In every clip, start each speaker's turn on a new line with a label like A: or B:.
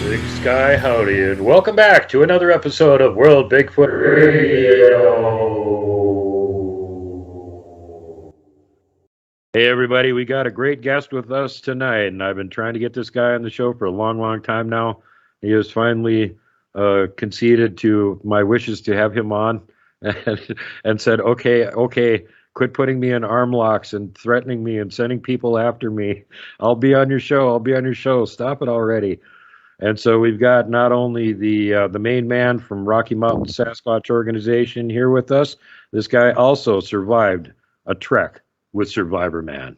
A: Big Sky Howdy, and welcome back to another episode of World Bigfoot Radio. Hey everybody, we got a great guest with us tonight, and I've been trying to get this guy on the show for a long time now. He has finally conceded to my wishes to have him on and said, okay, quit putting me in arm locks and threatening me and sending people after me. I'll be on your show. Stop it already. And so we've got not only the main man from Rocky Mountain Sasquatch organization here with us. This guy also survived a trek with Survivor Man.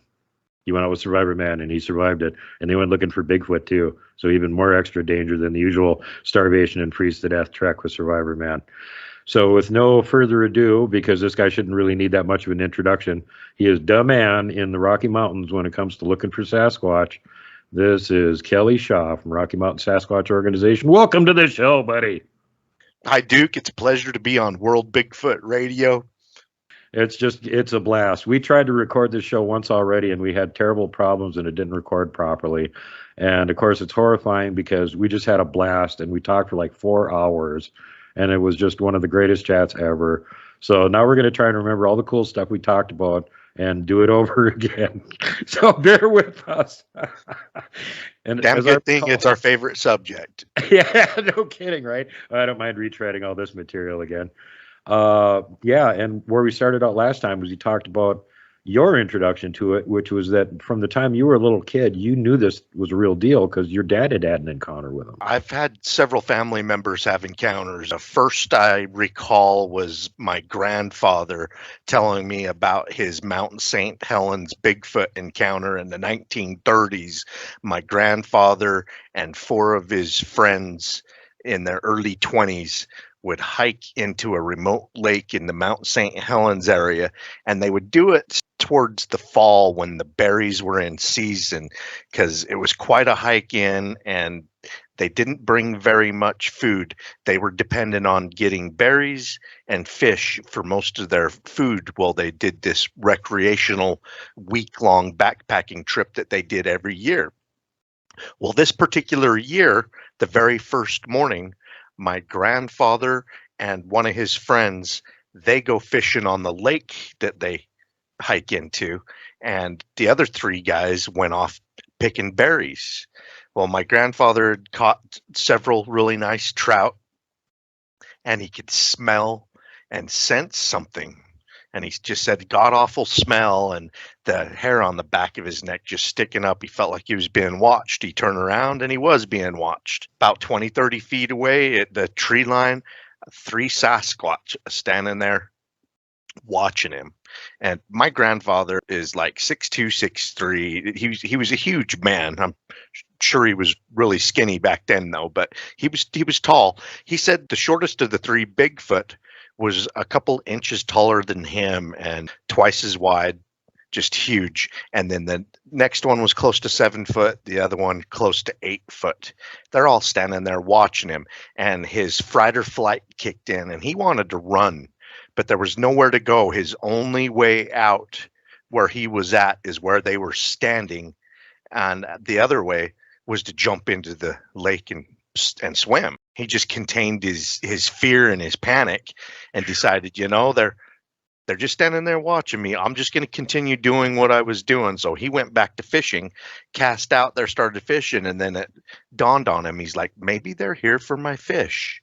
A: He went out with Survivor Man and he survived it. And they went looking for Bigfoot too. So even more extra danger than the usual starvation and freeze to death trek with Survivor Man. So with no further ado, because this guy shouldn't really need that much of an introduction, he is the man in the Rocky Mountains when it comes to looking for Sasquatch. This is Kelly Shaw from Rocky Mountain Sasquatch Organization. Welcome to the show, buddy.
B: Hi, Duke. It's a pleasure to be on World Bigfoot Radio.
A: It's a blast. We tried to record this show once already, and we had terrible problems, and it didn't record properly. And, of course, it's horrifying because we just had a blast, and we talked for like 4 hours, and it was just one of the greatest chats ever. So now we're going to try and remember all the cool stuff we talked about and do it over again. So bear with us.
B: And damn good thing it's our favorite subject.
A: Yeah, no kidding, right? I don't mind retreading all this material again. Yeah, and where we started out last time was you talked about your introduction to it, which was that from the time you were a little kid, you knew this was a real deal because your dad had an encounter with him.
B: I've had several family members have encounters. The first I recall was my grandfather telling me about his Mount St. Helens Bigfoot encounter in the 1930s. My grandfather and 4 of his friends in their early 20s would hike into a remote lake in the Mount St. Helens area, and they would do it towards the fall when the berries were in season, because it was quite a hike in, and they didn't bring very much food. They were dependent on getting berries and fish for most of their food while they did this recreational week-long backpacking trip that they did every year. Well, this particular year, the very first morning, my grandfather and one of his friends, they go fishing on the lake that they hike into, and the other 3 guys went off picking berries. Well, my grandfather had caught several really nice trout, and he could smell and sense something. And he just said, god awful smell, and the hair on the back of his neck just sticking up. He felt like he was being watched. He turned around and he was being watched. About 20, 30 feet away at the tree line, 3 Sasquatch standing there watching him. And my grandfather is like 6'2", 6'3". He was a huge man. I'm sure he was really skinny back then though, but he was tall. He said the shortest of the 3 Bigfoot was a couple inches taller than him and twice as wide, just huge. And then the next one was close to 7 foot, the other one close to 8 foot. They're all standing there watching him, and his fright or flight kicked in, and he wanted to run, but there was nowhere to go. His only way out where he was at is where they were standing, and the other way was to jump into the lake and swim. He just contained his fear and his panic and decided, they're just standing there watching me. I'm just going to continue doing what I was doing. So he went back to fishing, cast out there, started fishing, and then it dawned on him. He's like, maybe they're here for my fish.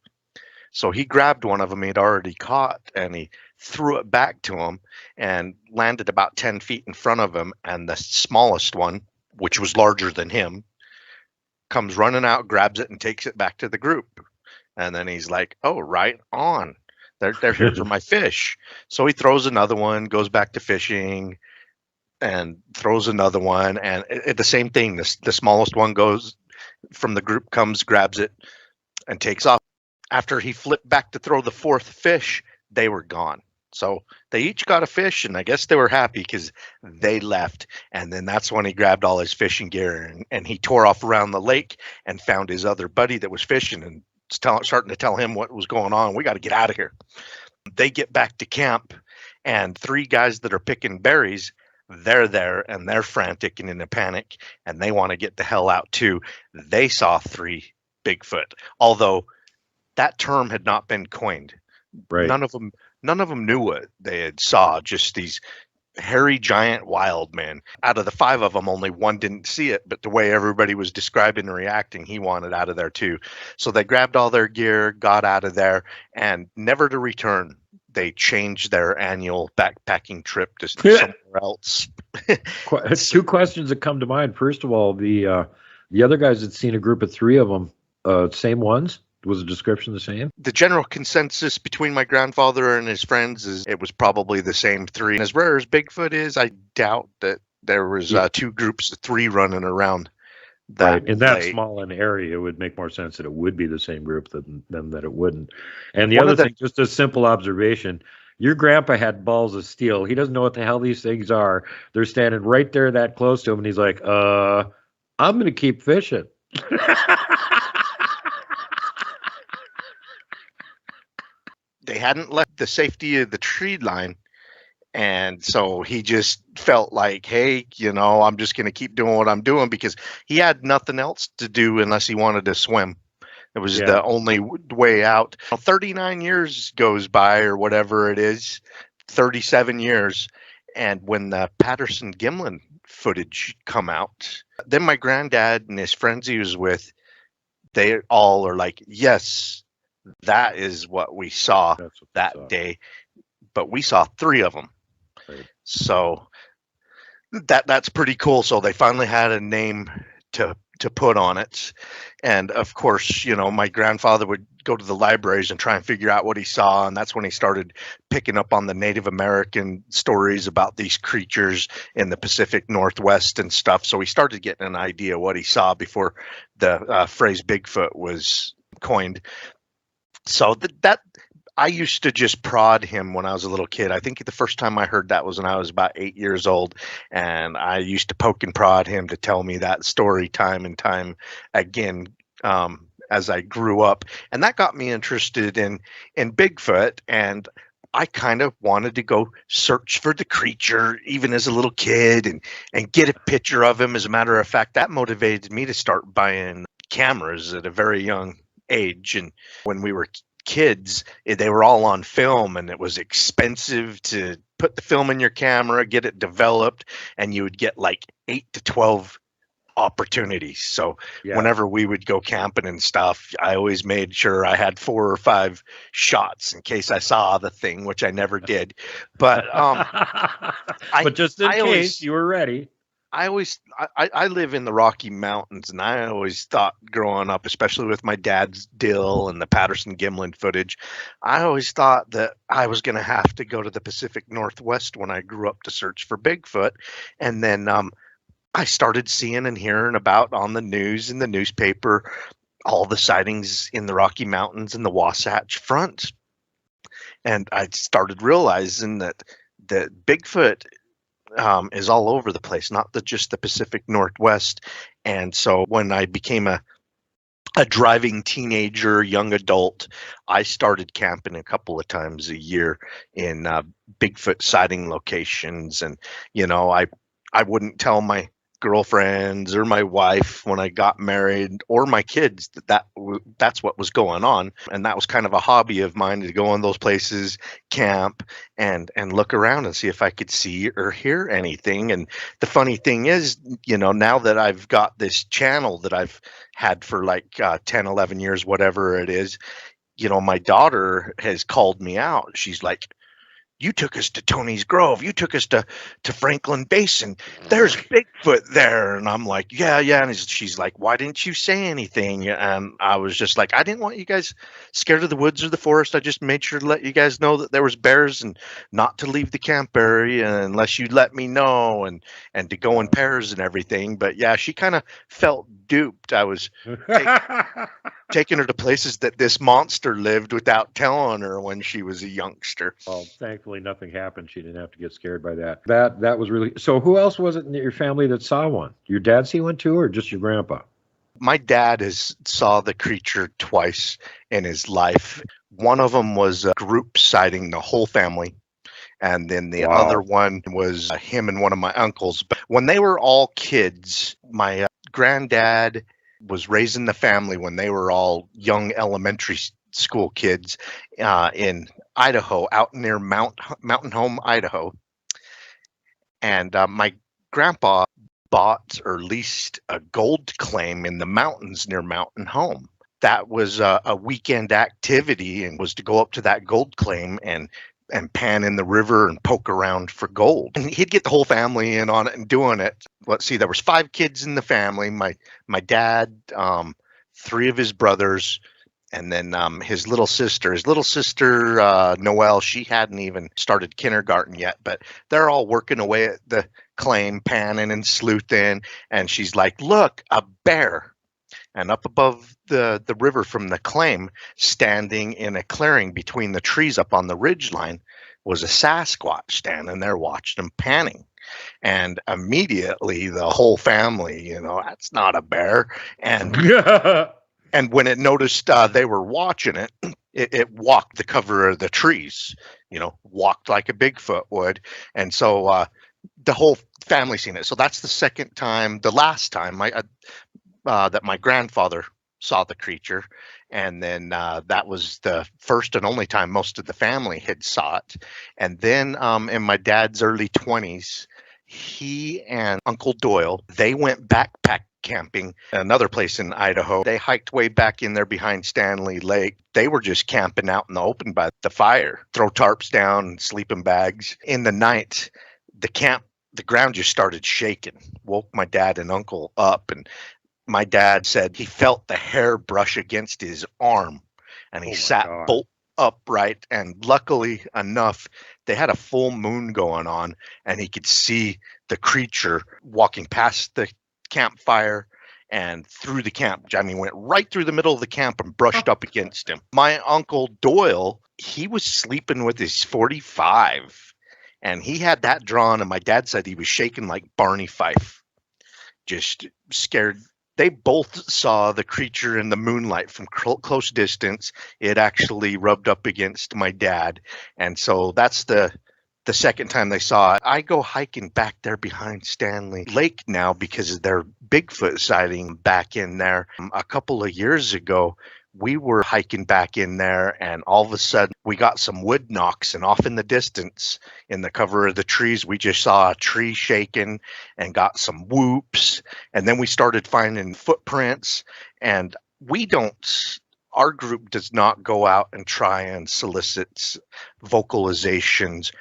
B: So he grabbed one of them he'd already caught, and he threw it back to him and landed about 10 feet in front of him. And the smallest one, which was larger than him, comes running out, grabs it, and takes it back to the group. And then he's like, oh, right on. They're here for my fish. So he throws another one, goes back to fishing, and throws another one. And the same thing, the smallest one goes from the group, comes, grabs it, and takes off. After he flipped back to throw the 4th fish, they were gone. So they each got a fish, and I guess they were happy because they left. And then that's when he grabbed all his fishing gear and he tore off around the lake and found his other buddy that was fishing and starting to tell him what was going on. We got to get out of here. They get back to camp, and 3 guys that are picking berries, they're there and they're frantic and in a panic, and they want to get the hell out too. They saw 3 Bigfoot, although that term had not been coined.
A: Right.
B: None of them knew what they had saw, just these hairy giant wild men. Out of the 5 of them, only one didn't see it, but the way everybody was describing and reacting, he wanted out of there too. So they grabbed all their gear, got out of there, and never to return. They changed their annual backpacking trip to somewhere else.
A: 2 questions that come to mind. First of all, the other guys had seen a group of 3 of them, same ones. Was the description the same?
B: The general consensus between my grandfather and his friends is it was probably the same 3. And as rare as Bigfoot is, I doubt that there was 2 groups of 3 running around.
A: Right. In that small an area, it would make more sense that it would be the same group than that it wouldn't. And the other thing, just a simple observation, your grandpa had balls of steel. He doesn't know what the hell these things are. They're standing right there that close to him, and he's like, I'm going to keep fishing.
B: They hadn't left the safety of the tree line. And so he just felt like, hey, I'm just going to keep doing what I'm doing, because he had nothing else to do unless he wanted to swim. It was the only way out. 39 years goes by, or whatever it is, 37 years. And when the Patterson-Gimlin footage come out, then my granddad and his friends he was with, they all are like, yes, that is what we saw that day. But we saw 3 of them. Right. So that's pretty cool. So they finally had a name to put on it. And of course, my grandfather would go to the libraries and try and figure out what he saw. And that's when he started picking up on the Native American stories about these creatures in the Pacific Northwest and stuff. So he started getting an idea what he saw before the phrase Bigfoot was coined. So that I used to just prod him when I was a little kid. I think the first time I heard that was when I was about 8 years old, and I used to poke and prod him to tell me that story time and time again as I grew up, and that got me interested in Bigfoot. And I kind of wanted to go search for the creature even as a little kid and get a picture of him. As a matter of fact, that motivated me to start buying cameras at a very young age. And when we were kids, they were all on film, and it was expensive to put the film in your camera, get it developed, and you would get like 8 to 12 opportunities. So whenever we would go camping and stuff, I always made sure I had 4 or 5 shots in case I saw the thing, which I never did. But
A: but just in case you were ready.
B: I live in the Rocky Mountains, and I always thought growing up, especially with my dad's dill and the Patterson-Gimlin footage, I always thought that I was going to have to go to the Pacific Northwest when I grew up to search for Bigfoot. And then I started seeing and hearing about on the news and the newspaper all the sightings in the Rocky Mountains and the Wasatch Front. And I started realizing that Bigfoot is all over the place, not just the Pacific Northwest. And so when I became a driving teenager, young adult, I started camping a couple of times a year in Bigfoot sighting locations. And, I wouldn't tell my girlfriends or my wife when I got married, or my kids, that's what was going on. And that was kind of a hobby of mine, to go in those places, camp, and look around and see if I could see or hear anything. And the funny thing is, now that I've got this channel that I've had for like 10, 11 years, whatever it is, my daughter has called me out. She's like, you took us to Tony's Grove. You took us to Franklin Basin. There's Bigfoot there. And I'm like, yeah. And she's like, why didn't you say anything? And I was just like, I didn't want you guys scared of the woods or the forest. I just made sure to let you guys know that there was bears, and not to leave the camp area unless you let me know, and to go in pairs and everything. But yeah, she kind of felt duped. I was taking her to places that this monster lived without telling her when she was a youngster.
A: Well, thankfully nothing happened. She didn't have to get scared by that. That was really... So who else was it in your family that saw one? Your dad see one too, or just your grandpa?
B: My dad saw the creature twice in his life. One of them was a group sighting, the whole family. And then the other one was him and one of my uncles. But when they were all kids, my granddad was raising the family when they were all young elementary school kids in Idaho, out near Mountain Home, Idaho. And my grandpa bought or leased a gold claim in the mountains near Mountain Home. That was a weekend activity, and was to go up to that gold claim and pan in the river and poke around for gold. And he'd get the whole family in on it and doing it. Let's see, there was 5 kids in the family. My dad, 3 of his brothers, and then his little sister. His little sister, Noelle, she hadn't even started kindergarten yet, but they're all working away at the claim, panning and sleuthing. And she's like, "Look, a bear." And up above the river from the claim, standing in a clearing between the trees up on the ridge line, was a Sasquatch standing there watching them panning. And immediately the whole family, that's not a bear. And and when it noticed they were watching it, it walked the cover of the trees, walked like a Bigfoot would. And so the whole family seen it. So that's the last time that my grandfather saw the creature. And then that was the first and only time most of the family had saw it. And then in my dad's early 20s, he and Uncle Doyle, they went backpack camping another place in Idaho. They hiked way back in there behind Stanley Lake. They were just camping out in the open by the fire, throw tarps down, sleeping bags. In the night, the ground just started shaking, woke my dad and uncle up. And my dad said he felt the hair brush against his arm, and he sat bolt upright. And luckily enough, they had a full moon going on, and he could see the creature walking past the campfire and through the camp. I mean, went right through the middle of the camp and brushed up against him. My Uncle Doyle, he was sleeping with his 45, and he had that drawn, and my dad said he was shaking like Barney Fife, just scared. They both saw the creature in the moonlight from close distance. It actually rubbed up against my dad. And so that's the second time they saw it. I go hiking back there behind Stanley Lake now because of their Bigfoot sighting back in there. A couple of years ago, we were hiking back in there, and all of a sudden we got some wood knocks, and off in the distance in the cover of the trees, we just saw a tree shaking and got some whoops. And then we started finding footprints, and our group does not go out and try and solicit vocalizations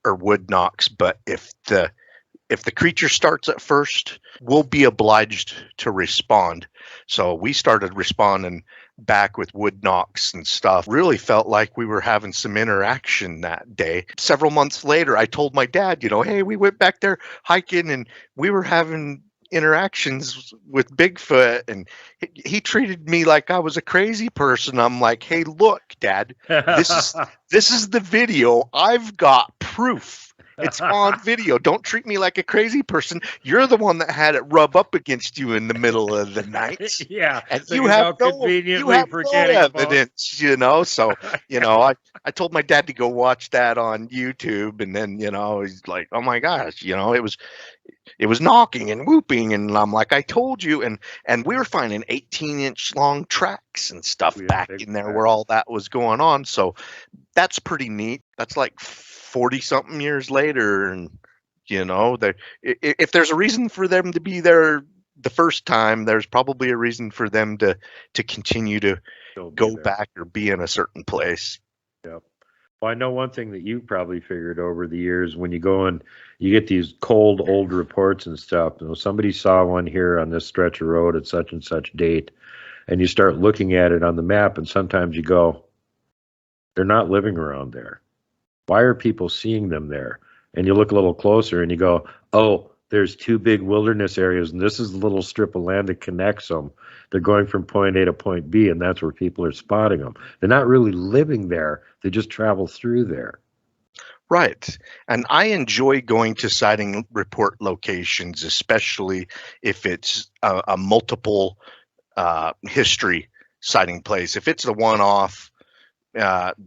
B: or wood knocks. But if the creature starts at first, we'll be obliged to respond. So we started responding back with wood knocks and stuff. Really felt like we were having some interaction that day. Several months later, I told my dad, hey, we went back there hiking and we were having interactions with Bigfoot, and he treated me like I was a crazy person. I'm like, "Hey, look, Dad, this is the video. I've got proof. It's on video. Don't treat me like a crazy person. You're the one that had it rub up against you in the middle of the night.
A: Yeah,
B: and you have no evidence, So, I told my dad to go watch that on YouTube, and then, he's like, "Oh my gosh, it was knocking and whooping," and I'm like, "I told you." And we were finding 18-inch long tracks and stuff back in there where all that was going on. So that's pretty neat. That's like 40-something years later, and if there's a reason for them to be there the first time, there's probably a reason for them to continue to go back or be in a certain place.
A: Yep. Well, I know one thing that you probably figured over the years, when you go and you get these cold old reports and stuff. Somebody saw one here on this stretch of road at such and such date, and you start looking at it on the map, and sometimes you go, they're not living around there. Why are people seeing them there? And you look a little closer and you go, oh, there's 2 big wilderness areas, and this is the little strip of land that connects them. They're going from point A to point B, and that's where people are spotting them. They're not really living there. They just travel through there.
B: Right. And I enjoy going to sighting report locations, especially if it's a multiple history sighting place. If it's a one-off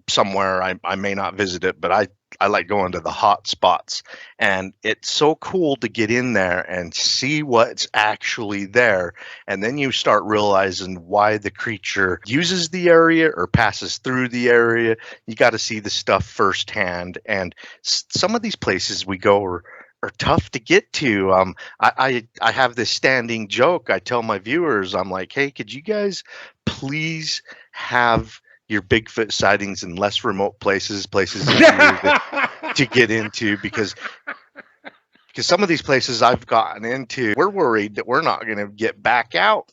B: somewhere, I may not visit it, but I like going to the hot spots, and it's so cool to get in there and see what's actually there. And then you start realizing why the creature uses the area or passes through the area. You got to see the stuff firsthand. And some of these places we go are tough to get to. I have this standing joke. I tell my viewers, I'm like, hey, could you guys please have your Bigfoot sightings in less remote places easier to get into, because some of these places I've gotten into, we're worried that we're not going to get back out.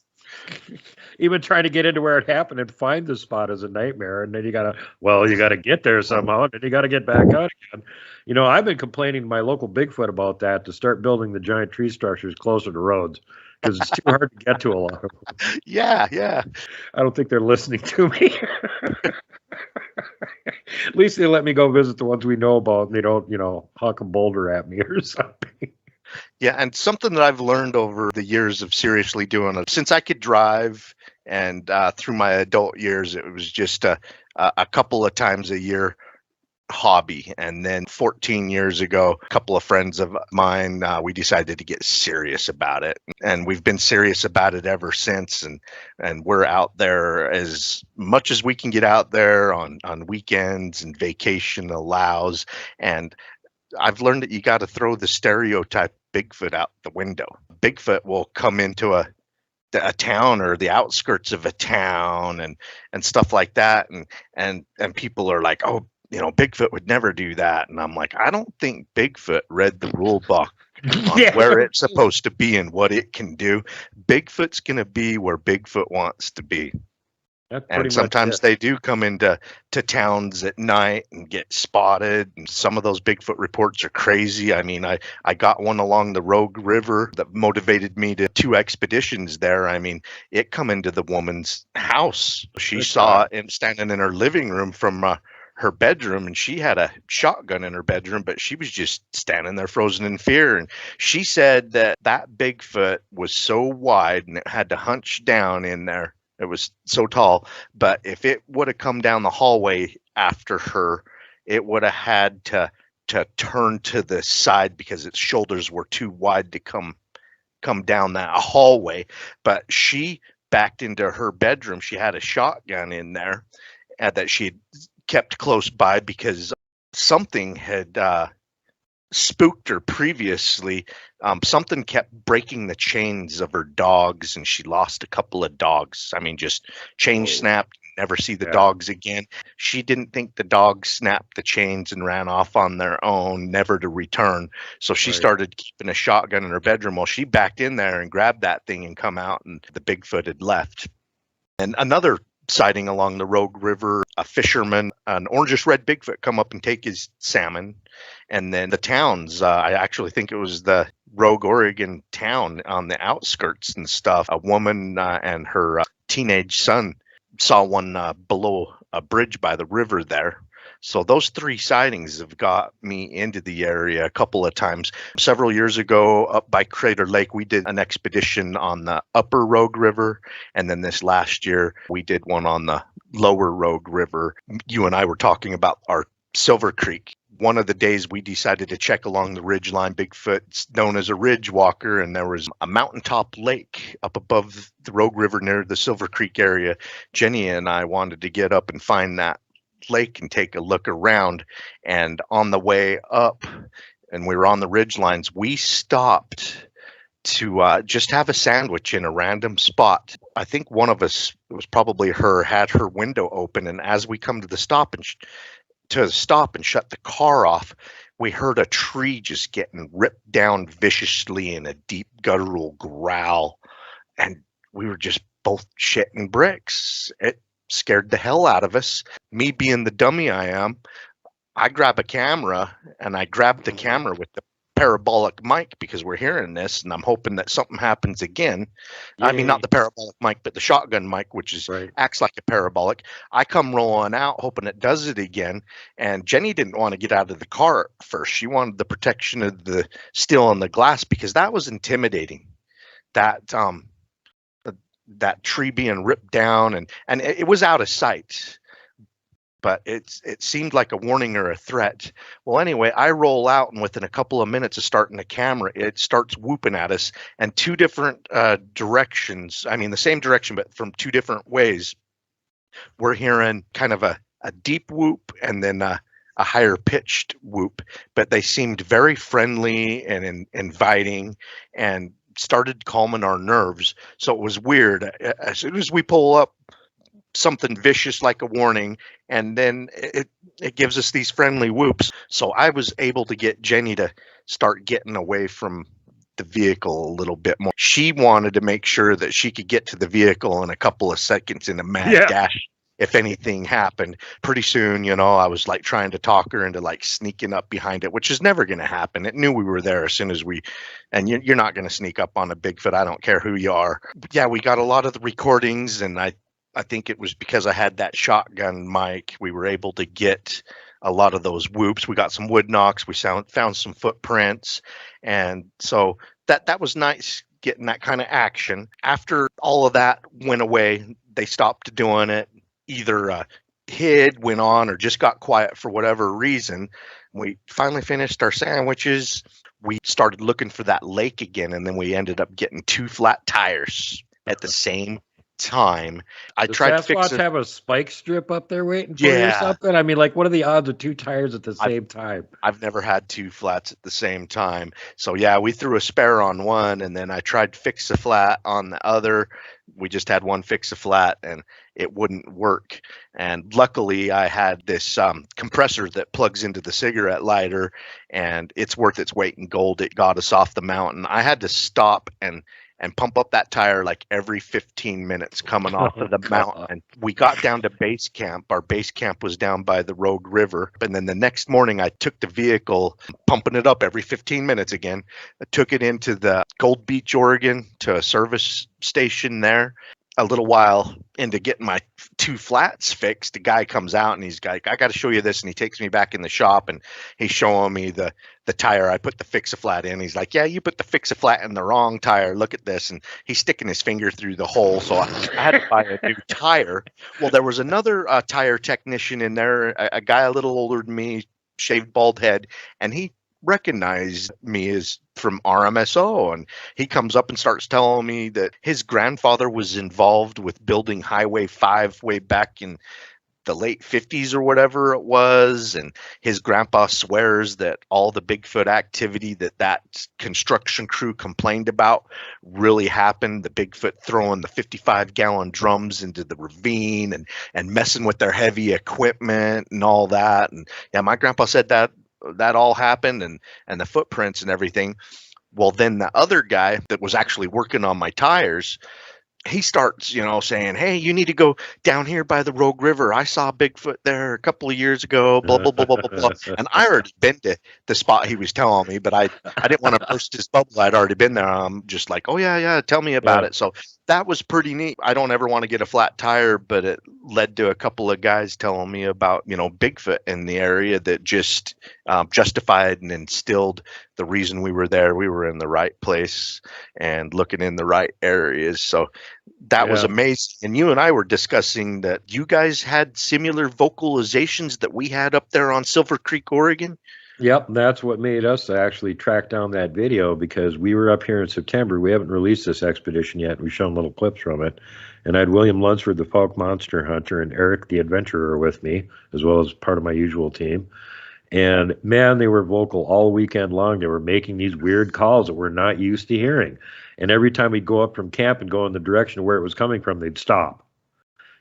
A: Even trying to get into where it happened and find the spot is a nightmare. And then you gotta get there somehow, and then you gotta get back out again. You know, I've been complaining to my local Bigfoot about that, to start building the giant tree structures closer to roads, because it's too hard to get to a lot of them.
B: Yeah.
A: I don't think they're listening to me. At least they let me go visit the ones we know about, and they don't, huck a boulder at me or something.
B: Yeah, and something that I've learned over the years of seriously doing it, since I could drive, and through my adult years, it was just a couple of times a year hobby. And then 14 years ago, a couple of friends of mine, we decided to get serious about it, and we've been serious about it ever since. And we're out there as much as we can get out there on weekends and vacation allows. And I've learned that you got to throw the stereotype Bigfoot out the window. Bigfoot will come into a town or the outskirts of a town and stuff like that, and people are like, oh, Bigfoot would never do that. And I'm like, I don't think Bigfoot read the rule book on where it's supposed to be and what it can do. Bigfoot's going to be where Bigfoot wants to be. And sometimes they do come into towns at night and get spotted. And some of those Bigfoot reports are crazy. I mean, I got one along the Rogue River that motivated me to 2 expeditions there. I mean, it come into the woman's house. She saw him standing in her living room from her bedroom, and she had a shotgun in her bedroom, but she was just standing there frozen in fear. And she said that Bigfoot was so wide and it had to hunch down in there. It was so tall, but if it would have come down the hallway after her, it would have had to turn to the side because its shoulders were too wide to come down that hallway. But she backed into her bedroom. She had a shotgun in there that she had kept close by because something had spooked her previously. Something kept breaking the chains of her dogs, and she lost a couple of dogs. I mean, just chain snapped, never see the dogs again. She didn't think the dogs snapped the chains and ran off on their own, never to return. So she started keeping a shotgun in her bedroom. Well, she backed in there and grabbed that thing and come out, and the Bigfoot had left. And another sighting along the Rogue River, a fisherman, an orangish red Bigfoot come up and take his salmon. And then the towns, I actually think it was the Rogue, Oregon town on the outskirts and stuff. A woman and her teenage son saw one below a bridge by the river there. So those 3 sightings have got me into the area a couple of times. Several years ago, up by Crater Lake, we did an expedition on the upper Rogue River. And then this last year, we did one on the lower Rogue River. You and I were talking about our Silver Creek. One of the days we decided to check along the ridge line. Bigfoot's known as a ridge walker, and there was a mountaintop lake up above the Rogue River near the Silver Creek area. Jenny and I wanted to get up and find that lake and take a look around. And on the way up, and we were on the ridge lines, we stopped to just have a sandwich in a random spot. I think one of us, it was probably her, had her window open, and as we come to the stop and shut the car off, we heard a tree just getting ripped down viciously in a deep guttural growl, and we were just both shitting bricks. It scared the hell out of us. Me being the dummy I am, I grab a camera, and I grabbed the camera with the parabolic mic because we're hearing this, and I'm hoping that something happens again. Yay. I mean, not the parabolic mic, but the shotgun mic, which is acts like a parabolic. I come rolling out, hoping it does it again. And Jenny didn't want to get out of the car at first. She wanted the protection of the steel on the glass because that was intimidating. That tree being ripped down, and it was out of sight. but it seemed like a warning or a threat. Well, anyway, I roll out, and within a couple of minutes of starting the camera, it starts whooping at us, and two different directions. I mean, the same direction, but from two different ways. We're hearing kind of a deep whoop and then a higher pitched whoop, but they seemed very friendly and inviting and started calming our nerves. So it was weird. As soon as we pull up, something vicious like a warning, and then it gives us these friendly whoops. So I was able to get Jenny to start getting away from the vehicle a little bit more. She wanted to make sure that she could get to the vehicle in a couple of seconds in a mad dash if anything happened. Pretty soon, I was like trying to talk her into like sneaking up behind it, which is never going to happen. It knew we were there as soon as and you're not going to sneak up on a Bigfoot. I don't care who you are. But yeah, we got a lot of the recordings, and I think it was because I had that shotgun mic, we were able to get a lot of those whoops. We got some wood knocks. We found some footprints. And so that was nice, getting that kind of action. After all of that went away, they stopped doing it. Either hid, went on, or just got quiet for whatever reason. We finally finished our sandwiches. We started looking for that lake again, and then we ended up getting 2 flat tires at the same time. I tried to fix it.
A: Have a spike strip up there waiting for you or something? I mean, like, what are the odds of 2 tires at the same time?
B: I've never had 2 flats at the same time. So yeah, we threw a spare on one, and then I tried to fix a flat on the other. We just had one fix a flat, and it wouldn't work. And luckily I had this compressor that plugs into the cigarette lighter, and it's worth its weight in gold. It got us off the mountain. I had to stop and pump up that tire like every 15 minutes coming off of the mountain. And we got down to base camp. Our base camp was down by the Rogue River. And then the next morning I took the vehicle, pumping it up every 15 minutes again. I took it into the Gold Beach, Oregon, to a service station there. A little while into getting my 2 flats fixed, the guy comes out and he's like, I got to show you this. And he takes me back in the shop, and he's showing me the tire I put the fix-a-flat in. He's like, yeah, you put the fix-a-flat in the wrong tire. Look at this. And he's sticking his finger through the hole. So I had to buy a new tire. Well, there was another tire technician in there, a guy a little older than me, shaved bald head, and he recognized me as from RMSO, and he comes up and starts telling me that his grandfather was involved with building Highway 5 way back in the late 50s or whatever it was, and his grandpa swears that all the Bigfoot activity that construction crew complained about really happened. The Bigfoot throwing the 55-gallon drums into the ravine and messing with their heavy equipment and all that. And yeah, my grandpa said that all happened, and the footprints and everything. Well, then the other guy that was actually working on my tires, he starts, saying, hey, you need to go down here by the Rogue River. I saw Bigfoot there a couple of years ago, blah, blah, blah, blah, blah, blah. And I already been to the spot he was telling me, but I didn't want to burst his bubble. I'd already been there. I'm just like, oh, yeah, tell me about it. So that was pretty neat. I don't ever want to get a flat tire, but it led to a couple of guys telling me about, Bigfoot in the area that just justified and instilled the reason we were there. We were in the right place and looking in the right areas. So that was amazing. And you and I were discussing that you guys had similar vocalizations that we had up there on Silver Creek, Oregon.
A: Yep, that's what made us actually track down that video, because we were up here in September. We haven't released this expedition yet. We've shown little clips from it. And I had William Lunsford, the folk monster hunter, and Eric, the adventurer, with me, as well as part of my usual team. And man, they were vocal all weekend long. They were making these weird calls that we're not used to hearing. And every time we'd go up from camp and go in the direction of where it was coming from, they'd stop.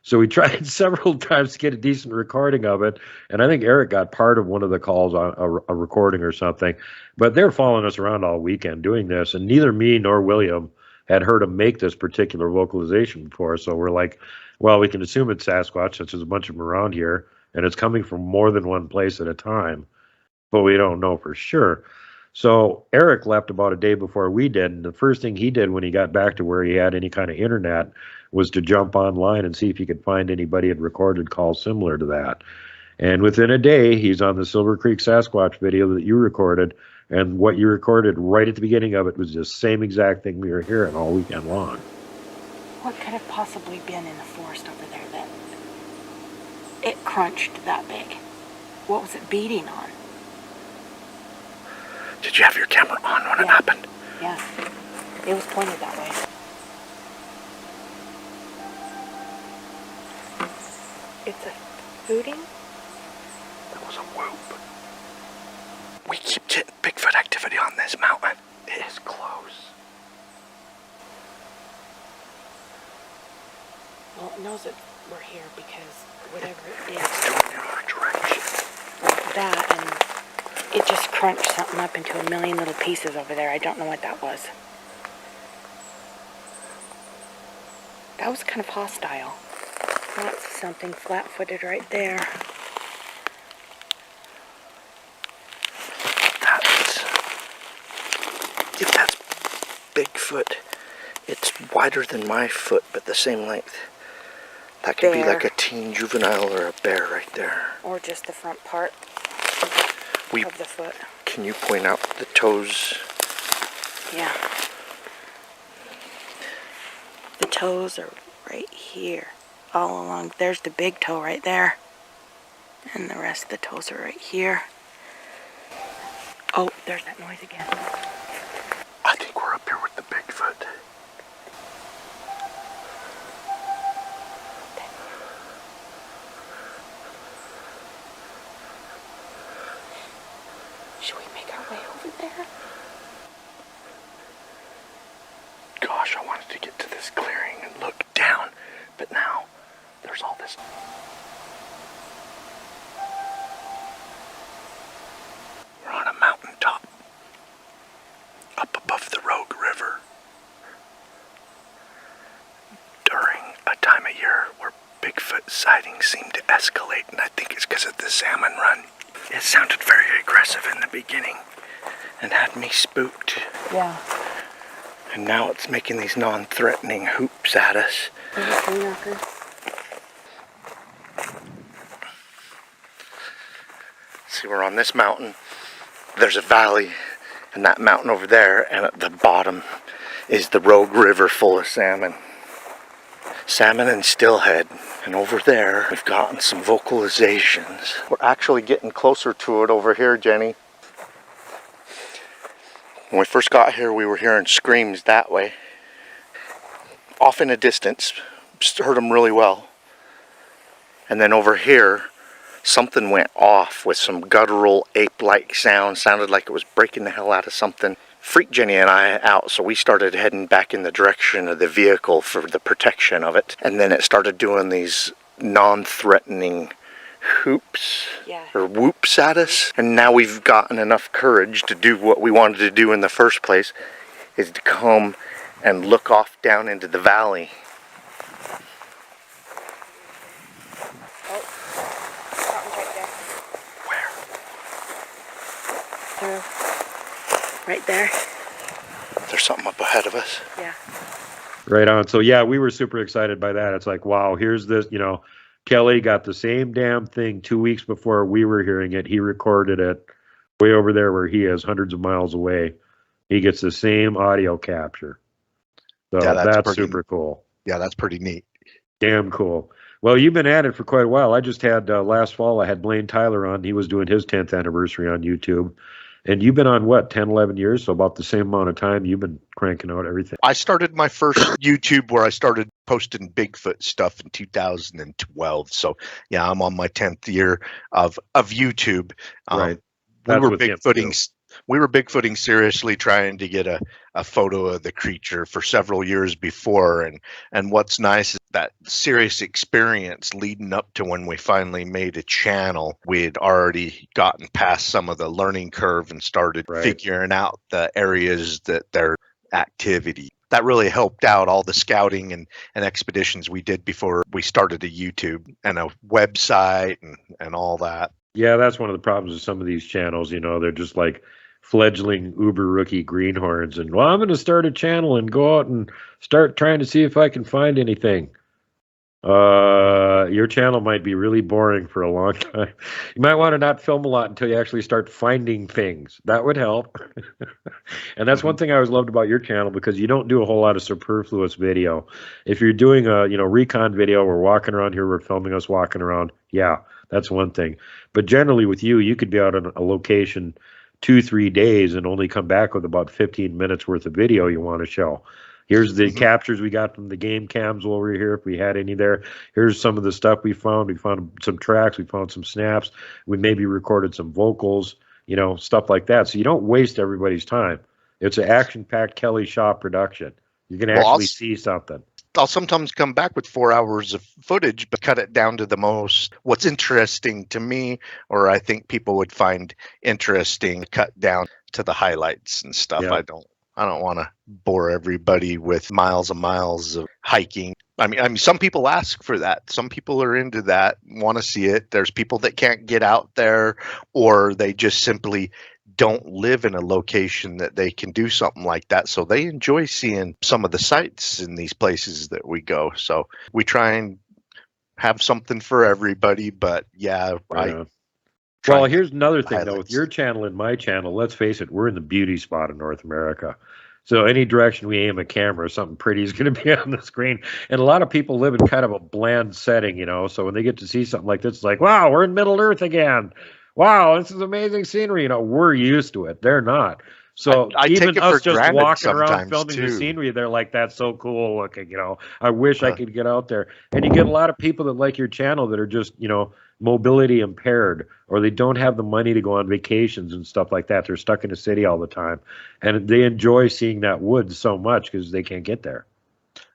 A: So we tried several times to get a decent recording of it, and I think Eric got part of one of the calls on a recording or something. But they're following us around all weekend doing this, and neither me nor William had heard him make this particular vocalization before. So we're like, well, we can assume it's Sasquatch, since there's a bunch of them around here, and it's coming from more than one place at a time, but we don't know for sure. So Eric left about a day before we did, and the first thing he did when he got back to where he had any kind of internet was to jump online and see if he could find anybody had recorded calls similar to that. And within a day, he's on the Silver Creek Sasquatch video that you recorded, and what you recorded right at the beginning of it was the same exact thing we were hearing all weekend long.
C: What could have possibly been in the forest over there that it crunched that big. What was it beating on?
D: Did you have your camera on when it happened?
C: Yeah. It was pointed that way. It's a hooting?
D: That was a whoop. We keep getting Bigfoot activity on this mountain. It is close.
C: Well, it knows that we're here because whatever it is.
D: It's doing it in our direction.
C: Like that, and it just crunched something up into a million little pieces over there. I don't know what that was. That was kind of hostile. That's something flat-footed right there.
D: If that's Bigfoot, it's wider than my foot, but the same length. That could be like a teen juvenile or a bear right there.
C: Or just the front part of the foot.
D: Can you point out the toes?
C: Yeah. The toes are right here, all along. There's the big toe right there. And the rest of the toes are right here. Oh, there's that noise again.
D: I think we're up here with the Bigfoot.
C: Should we make our way over there?
D: Gosh, I wanted to get to this clearing and look down, but now there's all this. We're on a mountaintop, up above the Rogue River, during a time of year where Bigfoot sightings seem to escalate, and I think it's because of the salmon run. It sounded very aggressive in the beginning and had me spooked.
C: Yeah.
D: And now it's making these non-threatening hoops at us.
C: There's a tree knocker.
D: See, we're on this mountain. There's a valley, and that mountain over there, and at the bottom is the Rogue River full of salmon. Salmon and steelhead. And over there, we've gotten some vocalizations. We're actually getting closer to it over here, Jenny. When we first got here, we were hearing screams that way. Off in a distance. Just heard them really well. And then over here, something went off with some guttural ape-like sound. Sounded like it was breaking the hell out of something. Freaked Jenny and I out, so we started heading back in the direction of the vehicle for the protection of it. And then it started doing these non-threatening hoops or whoops at us. And now we've gotten enough courage to do what we wanted to do in the first place, is to come and look off down into the valley.
C: Right there.
D: There's something up ahead of us.
C: Yeah.
A: Right on. So yeah, we were super excited by that. It's like, wow, here's this, Kelly got the same damn thing 2 weeks before we were hearing it. He recorded it way over there where he is, hundreds of miles away. He gets the same audio capture. So yeah, that's super cool.
B: Yeah, that's pretty neat.
A: Damn cool. Well, you've been at it for quite a while. I just had last fall, I had Blaine Tyler on. He was doing his 10th anniversary on YouTube. And you've been on, what, 10, 11 years? So about the same amount of time you've been cranking out everything.
B: I started my first YouTube where I started posting Bigfoot stuff in 2012. So, yeah, I'm on my 10th year of YouTube.
A: Right.
B: We were Bigfooting seriously, trying to get a photo of the creature for several years before. And what's nice is that serious experience leading up to when we finally made a channel, we had already gotten past some of the learning curve and started figuring out the areas that their activity. That really helped out all the scouting and expeditions we did before we started a YouTube and a website and all that.
A: Yeah, that's one of the problems with some of these channels. They're just like fledgling uber rookie greenhorns, and well, I'm going to start a channel and go out and start trying to see if I can find anything. Your channel might be really boring for a long time. You might want to not film a lot until you actually start finding things. That would help. And that's one thing I always loved about your channel, because you don't do a whole lot of superfluous video. If you're doing a, recon video, we're walking around here, we're filming us walking around. Yeah, that's one thing. But generally with you could be out on a location 2-3 days and only come back with about 15 minutes worth of video you want to show. Here's the captures we got from the game cams over here, if we had any there. Here's some of the stuff we found. We found some tracks. We found some snaps. We maybe recorded some vocals, stuff like that. So you don't waste everybody's time. It's an action-packed Kelly Shaw production. You can actually see something.
B: I'll sometimes come back with 4 hours of footage, but cut it down to what's interesting to me, or I think people would find interesting, cut down to the highlights and stuff. Yeah. I don't want to bore everybody with miles and miles of hiking. I mean, some people ask for that. Some people are into that, want to see it. There's people that can't get out there, or they just simply don't live in a location that they can do something like that. So they enjoy seeing some of the sights in these places that we go. So we try and have something for everybody. But yeah,
A: well, here's another thing, though. With your channel and my channel, let's face it, we're in the beauty spot in North America. So any direction we aim a camera, something pretty is going to be on the screen. And a lot of people live in kind of a bland setting, So when they get to see something like this, it's like, wow, we're in Middle Earth again. Wow, this is amazing scenery. We're used to it. They're not. So
B: I
A: even
B: take it
A: us
B: for
A: just walking around
B: filming
A: the scenery, they're like, that's so cool looking, I wish I could get out there. And you get a lot of people that like your channel that are just, mobility impaired, or they don't have the money to go on vacations and stuff like that. They're stuck in a city all the time. And they enjoy seeing that woods so much because they can't get there.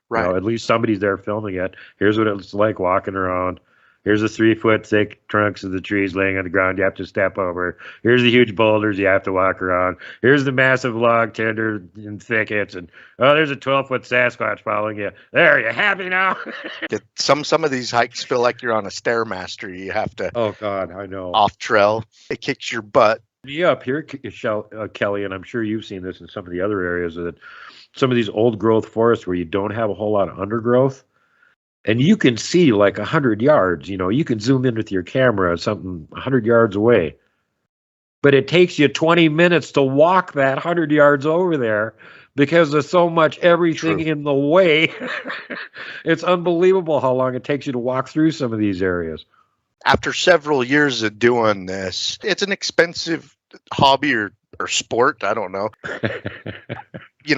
B: Right.
A: At least somebody's there filming it. Here's what it's like walking around. Here's the 3-foot thick trunks of the trees laying on the ground you have to step over. Here's the huge boulders you have to walk around. Here's the massive log tender and thickets. And, there's a 12-foot Sasquatch following you. There, you happy now?
B: Some of these hikes feel like you're on a Stairmaster. You have to...
A: Oh, God, I know.
B: Off trail. It kicks your butt.
A: Yeah, up here, Kelly, and I'm sure you've seen this in some of the other areas, that some of these old growth forests where you don't have a whole lot of undergrowth. And you can see like 100 yards, you can zoom in with your camera something 100 yards away. But it takes you 20 minutes to walk that 100 yards over there because there's so much everything in the way. It's unbelievable how long it takes you to walk through some of these areas.
B: After several years of doing this, it's an expensive hobby or sport. I don't know.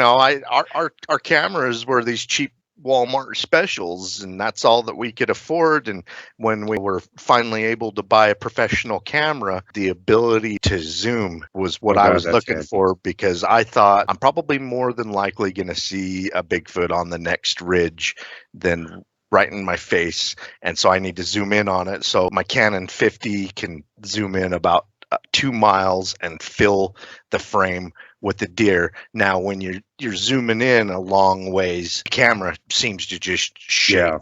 B: Our cameras were these cheap Walmart specials, and that's all that we could afford. And when we were finally able to buy a professional camera, the ability to zoom was what I was looking for, because I thought I'm probably more than likely going to see a Bigfoot on the next ridge than right in my face. And so I need to zoom in on it. So my Canon 50 can zoom in about 2 miles and fill the frame with the deer. Now, when you're zooming in a long ways, the camera seems to just shake. Yeah.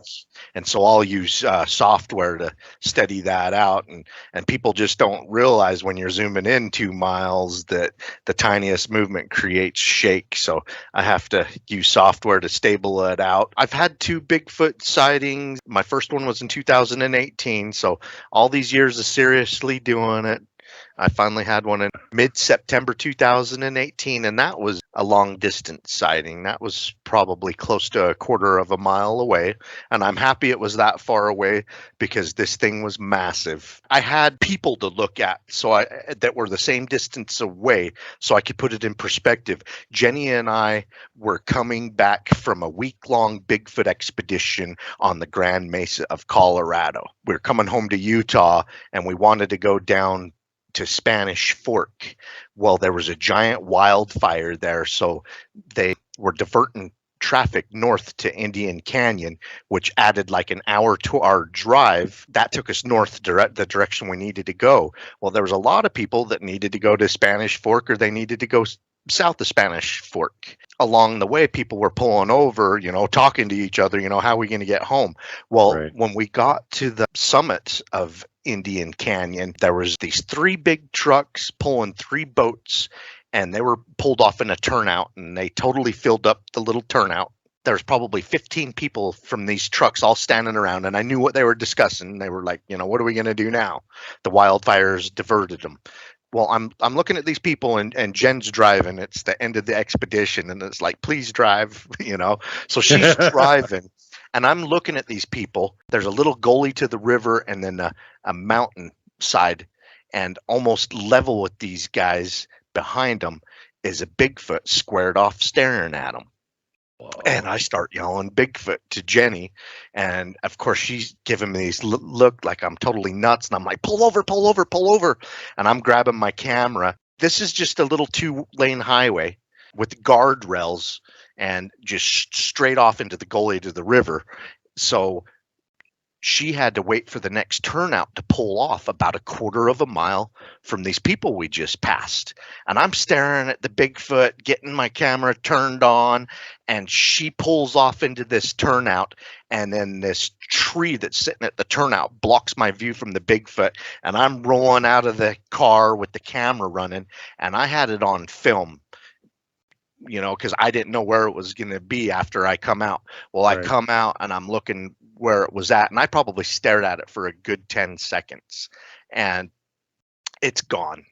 B: And so I'll use software to steady that out. And people just don't realize when you're zooming in 2 miles that the tiniest movement creates shake. So I have to use software to stable it out. I've had 2 Bigfoot sightings. My first one was in 2018. So all these years of seriously doing it, I finally had one in mid-September 2018, and that was a long-distance sighting. That was probably close to a quarter of a mile away, and I'm happy it was that far away because this thing was massive. I had people to look at that were the same distance away, so I could put it in perspective. Jenny and I were coming back from a week-long Bigfoot expedition on the Grand Mesa of Colorado. We were coming home to Utah, and we wanted to go down to Spanish Fork. Well, there was a giant wildfire there, so they were diverting traffic north to Indian Canyon, which added like an hour to our drive. That took us north, the direction we needed to go. Well, there was a lot of people that needed to go to Spanish Fork, or they needed to go south of Spanish Fork. Along the way, people were pulling over, talking to each other, how are we going to get home? Well, when we got to the summit of Indian Canyon, there was these 3 big trucks pulling 3 boats, and they were pulled off in a turnout, and they totally filled up the little turnout. there's probably 15 people from these trucks all standing around, and I knew what they were discussing. They were like, what are we going to do now? The wildfires diverted them. Well, I'm looking at these people, and Jen's driving. It's the end of the expedition, and it's like, please drive, So she's driving, and I'm looking at these people. There's a little gully to the river, and then a mountain side, and almost level with these guys behind them is a Bigfoot squared off staring at them. And I start yelling Bigfoot to Jenny. And of course, she's giving me these look like I'm totally nuts. And I'm like, pull over, pull over, pull over. And I'm grabbing my camera. This is just a little 2-lane highway with guardrails and just straight off into the gully to the river. So she had to wait for the next turnout to pull off about a quarter of a mile from these people we just passed. And I'm staring at the Bigfoot, getting my camera turned on, and she pulls off into this turnout. And then this tree that's sitting at the turnout blocks my view from the Bigfoot. And I'm rolling out of the car with the camera running, and I had it on film, because I didn't know where it was going to be after I come out. Well, right. I come out and I'm looking where it was at, and I probably stared at it for a good 10 seconds, and it's gone.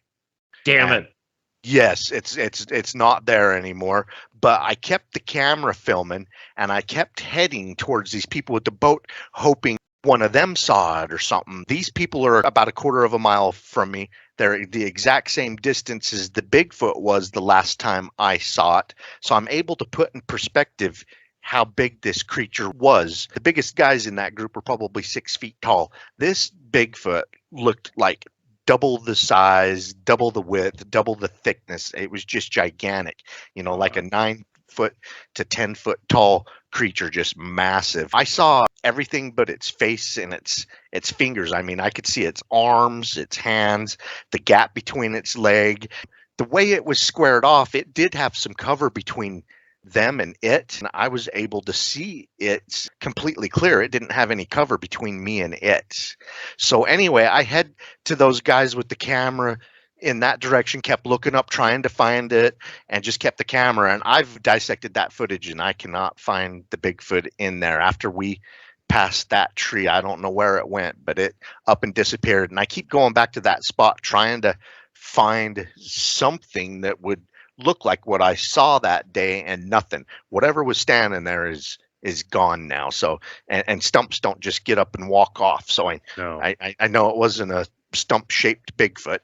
A: Damn it.
B: Yes, it's not there anymore. But I kept the camera filming, and I kept heading towards these people with the boat, hoping one of them saw it or something. These people are about a quarter of a mile from me. They're the exact same distance as the Bigfoot was the last time I saw it. So I'm able to put in perspective how big this creature was. The biggest guys in that group were probably 6 feet tall. This Bigfoot looked like double the size, double the width, double the thickness. It was just gigantic, like a 9-foot to 10-foot tall creature, just massive. I saw everything but its face and its fingers. I mean, I could see its arms, its hands, the gap between its leg. The way it was squared off, it did have some cover between them and it, and I was able to see it completely clear. It didn't have any cover between me and it. So anyway, I head to those guys with the camera in that direction, kept looking up, trying to find it, and just kept the camera. And I've dissected that footage, and I cannot find the Bigfoot in there. After we passed that tree, I don't know where it went, but it up and disappeared. And I keep going back to that spot, trying to find something that would look like what I saw that day, and nothing. Whatever was standing there is gone now. So, and stumps don't just get up and walk off. So I know it wasn't a stump-shaped Bigfoot.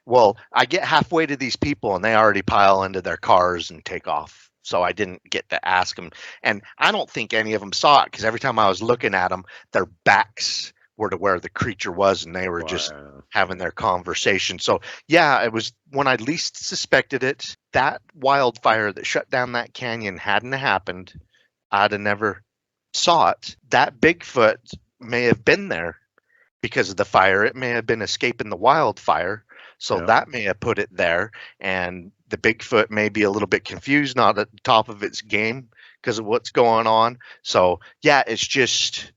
B: Well, I get halfway to these people, and they already pile into their cars and take off. So I didn't get to ask them. And I don't think any of them saw it, because every time I was looking at them, their backs were to where the creature was, and they were just having their conversation. So yeah, it was when I least suspected it. That wildfire that shut down that canyon hadn't happened, I'd have never saw it. That Bigfoot may have been there because of the fire. It may have been escaping the wildfire. So that may have put it there. And the Bigfoot may be a little bit confused, not at the top of its game because of what's going on. So yeah, it's just...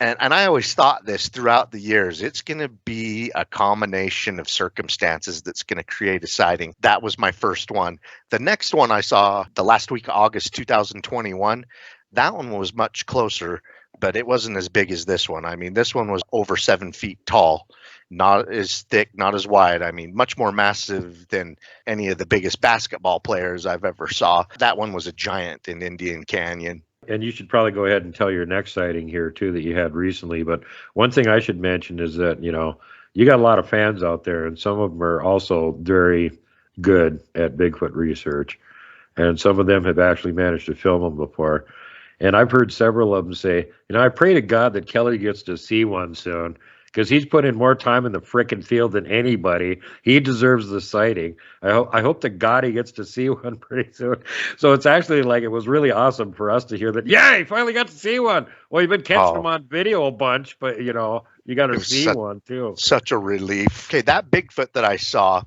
B: And I always thought this throughout the years, it's going to be a combination of circumstances that's going to create a sighting. That was my first one. The next one I saw the last week of August 2021, that one was much closer, but it wasn't as big as this one. I mean, this one was over 7 feet tall, not as thick, not as wide. I mean, much more massive than any of the biggest basketball players I've ever saw. That one was a giant in Indian Canyon.
A: And you should probably go ahead and tell your next sighting here, too, that you had recently. But one thing I should mention is that, you got a lot of fans out there, and some of them are also very good at Bigfoot research. And some of them have actually managed to film them before. And I've heard several of them say, I pray to God that Kelly gets to see one soon, because he's put in more time in the frickin' field than anybody. He deserves the sighting. I hope to God he gets to see one pretty soon. So it's actually like, it was really awesome for us to hear that, he finally got to see one. Well, you've been catching them on video a bunch, but, you got to see one, too.
B: Such a relief. Okay, that Bigfoot that I saw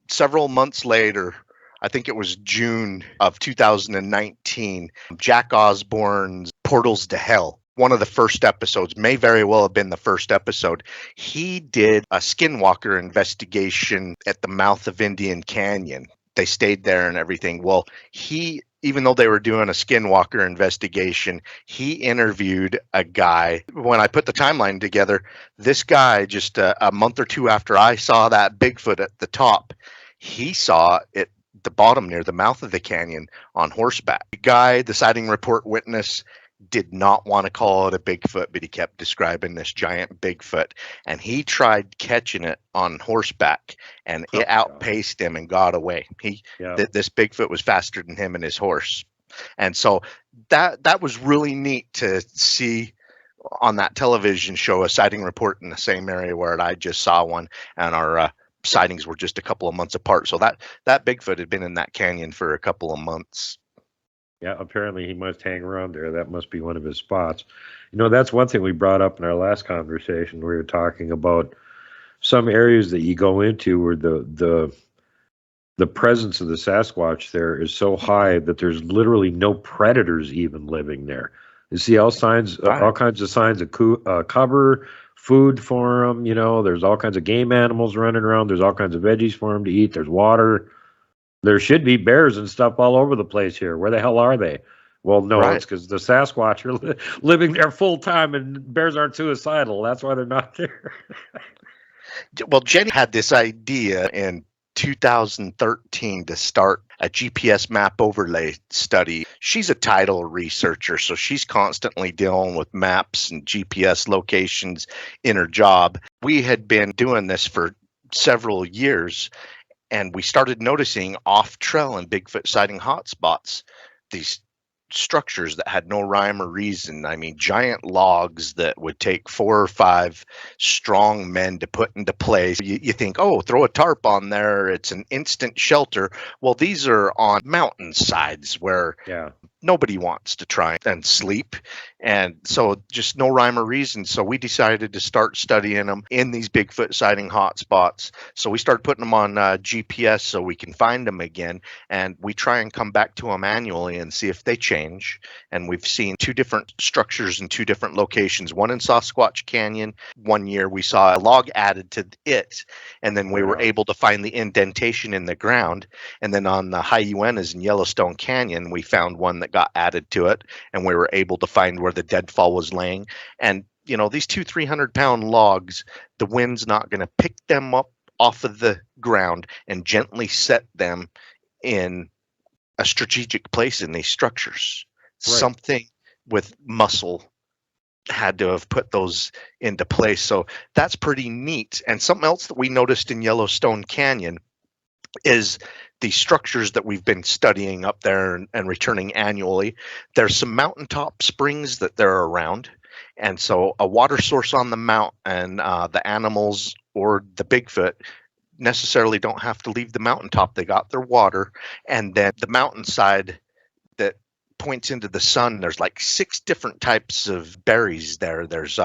B: several months later, I think it was June of 2019, Jack Osborne's Portals to Hell. One of the first episodes, may very well have been the first episode. He did a skinwalker investigation at the mouth of Indian Canyon. They stayed there and everything. Well, he even though they were doing a skinwalker investigation, he interviewed a guy. When I put the timeline together, this guy, just a month or two after I saw that Bigfoot at the top, he saw it the bottom near the mouth of the canyon on horseback. The guy, the sighting report witness, did not want to call it a Bigfoot, but he kept describing this giant Bigfoot, and he tried catching it on horseback, and it outpaced him and got away. This Bigfoot was faster than him and his horse. And so that was really neat to see on that television show, a sighting report in the same area where I just saw one, and our sightings were just a couple of months apart. So that Bigfoot had been in that canyon for a couple of months.
A: Yeah, apparently he must hang around there. That must be one of his spots. You know, that's one thing we brought up in our last conversation. We were talking about some areas that you go into where the presence of the Sasquatch there is so high that there's literally no predators even living there. You see all kinds of signs of cover, food for them. You know, there's all kinds of game animals running around. There's all kinds of veggies for them to eat. There's water. There should be bears and stuff all over the place here. Where the hell are they? Well, no, it's because the Sasquatch are living there full time, and bears aren't suicidal. That's why they're not there.
B: Well, Jenny had this idea in 2013 to start a GPS map overlay study. She's a tidal researcher, so she's constantly dealing with maps and GPS locations in her job. We had been doing this for several years, and we started noticing off-trail and Bigfoot sighting hotspots, these structures that had no rhyme or reason. I mean, giant logs that would take 4 or 5 strong men to put into place. You think, oh, throw a tarp on there, it's an instant shelter. Well, these are on mountainsides where nobody wants to try and sleep. And so just no rhyme or reason. So we decided to start studying them in these Bigfoot sighting hotspots. So we started putting them on GPS so we can find them again. And we try and come back to them annually and see if they change. And we've seen 2 different structures in 2 different locations. One in Sasquatch Canyon. One year we saw a log added to it. And then we were able to find the indentation in the ground. And then on the High Uenas in Yellowstone Canyon, we found one that got added to it. And we were able to find where the deadfall was laying. And you know, these 200-300-pound logs, the wind's not going to pick them up off of the ground and gently set them in a strategic place in these structures. Something with muscle had to have put those into place. So that's pretty neat. And something else that we noticed in Yellowstone Canyon is the structures that we've been studying up there and returning annually. There's some mountaintop springs that they're around. And so a water source on the mountain, and the animals or the Bigfoot necessarily don't have to leave the mountaintop. They got their water. And then the mountainside that points into the sun, there's like 6 different types of berries there. There's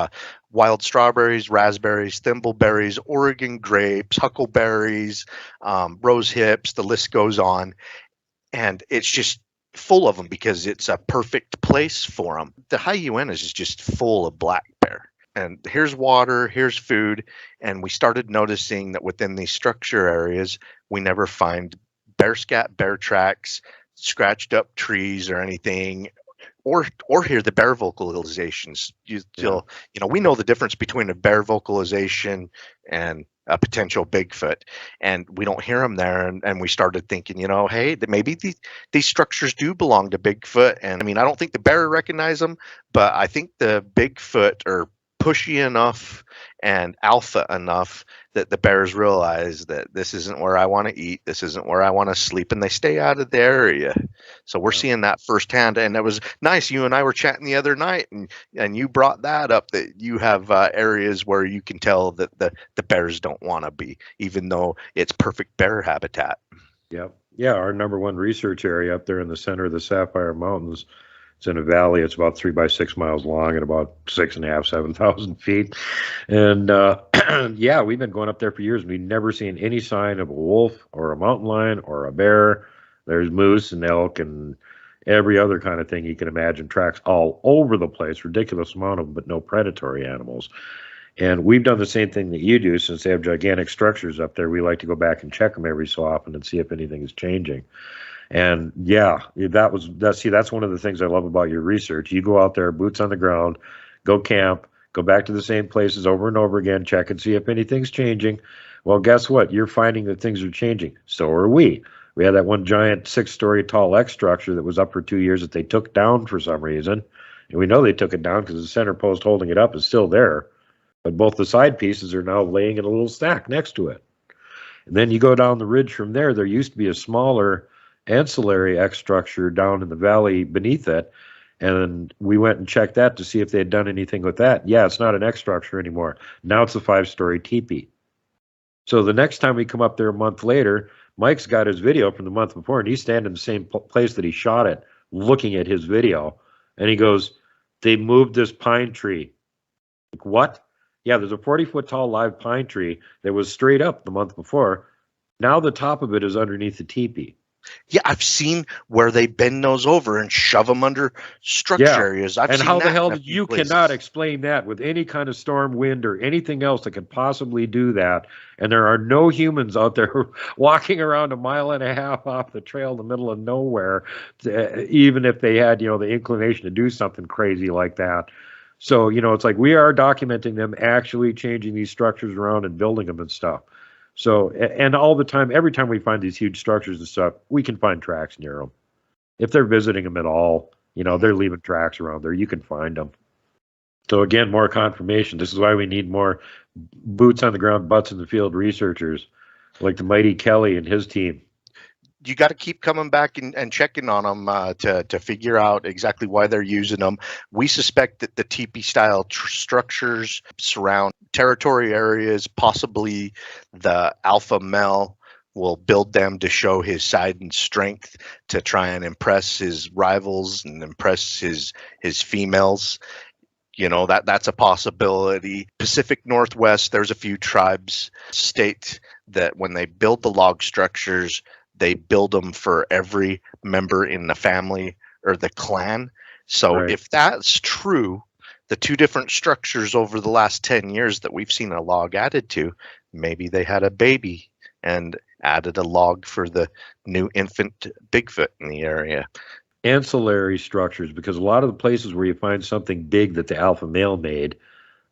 B: wild strawberries, raspberries, thimbleberries, Oregon grapes, huckleberries, rose hips, the list goes on. And it's just full of them because it's a perfect place for them. The High Uenas is just full of black bear. And here's water, here's food. And we started noticing that within these structure areas, we never find bear scat, bear tracks, scratched up trees or anything, or hear the bear vocalizations. You know, we know the difference between a bear vocalization and a potential Bigfoot, and we don't hear them there. And we started thinking, you know, hey, maybe these structures do belong to Bigfoot. And I mean, I don't think the bear recognize them, but I think the Bigfoot are pushy enough and alpha enough that the bears realize that this isn't where I want to eat, this isn't where I want to sleep, and they stay out of the area. So we're seeing that firsthand. And it was nice. You and I were chatting the other night, and you brought that up, that you have areas where you can tell that the bears don't want to be, even though it's perfect bear habitat.
A: Yep. Yeah, our number one research area up there in the center of the Sapphire Mountains. It's in a valley. It's about 3 by 6 miles long and about 6,500, 7,000 feet. And yeah, we've been going up there for years. We've never seen any sign of a wolf or a mountain lion or a bear. There's moose and elk and every other kind of thing you can imagine. Tracks all over the place, ridiculous amount of them, but no predatory animals. And we've done the same thing that you do. Since they have gigantic structures up there, we like to go back and check them every so often and see if anything is changing. And yeah, that's one of the things I love about your research. You go out there, boots on the ground, go camp, go back to the same places over and over again, check and see if anything's changing. Well, guess what? You're finding that things are changing. So are we. We had that one giant 6-story tall X structure that was up for 2 years that they took down for some reason. And we know they took it down because the center post holding it up is still there. But both the side pieces are now laying in a little stack next to it. And then you go down the ridge from there. There used to be a smaller ancillary X structure down in the valley beneath it. And we went and checked that to see if they had done anything with that. Yeah, it's not an X structure anymore. Now it's a 5-story teepee. So the next time we come up there a month later, Mike's got his video from the month before, and he's standing in the same place that he shot it, looking at his video. And he goes, they moved this pine tree. Like, what? Yeah, there's a 40-foot tall live pine tree that was straight up the month before. Now the top of it is underneath the teepee.
B: Yeah, I've seen where they bend those over and shove them under structure areas.
A: And how the hell did you cannot explain that with any kind of storm, wind, or anything else that could possibly do that? And there are no humans out there walking around 1.5 miles off the trail in the middle of nowhere, even if they had, the inclination to do something crazy like that. So, it's like we are documenting them actually changing these structures around and building them and stuff. So, and all the time, every time we find these huge structures and stuff, we can find tracks near them. If they're visiting them at all, they're leaving tracks around there. You can find them. So again, more confirmation. This is why we need more boots on the ground, butts in the field researchers like the mighty Kelly and his team.
B: You got to keep coming back and checking on them to figure out exactly why they're using them. We suspect that the teepee style structures surround territory areas. Possibly the alpha male will build them to show his side and strength, to try and impress his rivals and impress his females. That's a possibility. Pacific Northwest, there's a few tribes state that when they build the log structures, they build them for every member in the family or the clan. So
A: right.
B: If that's true, the two different structures over the last 10 years that we've seen a log added to, maybe they had a baby and added a log for the new infant Bigfoot in the area.
A: Ancillary structures, because a lot of the places where you find something big that the alpha male made,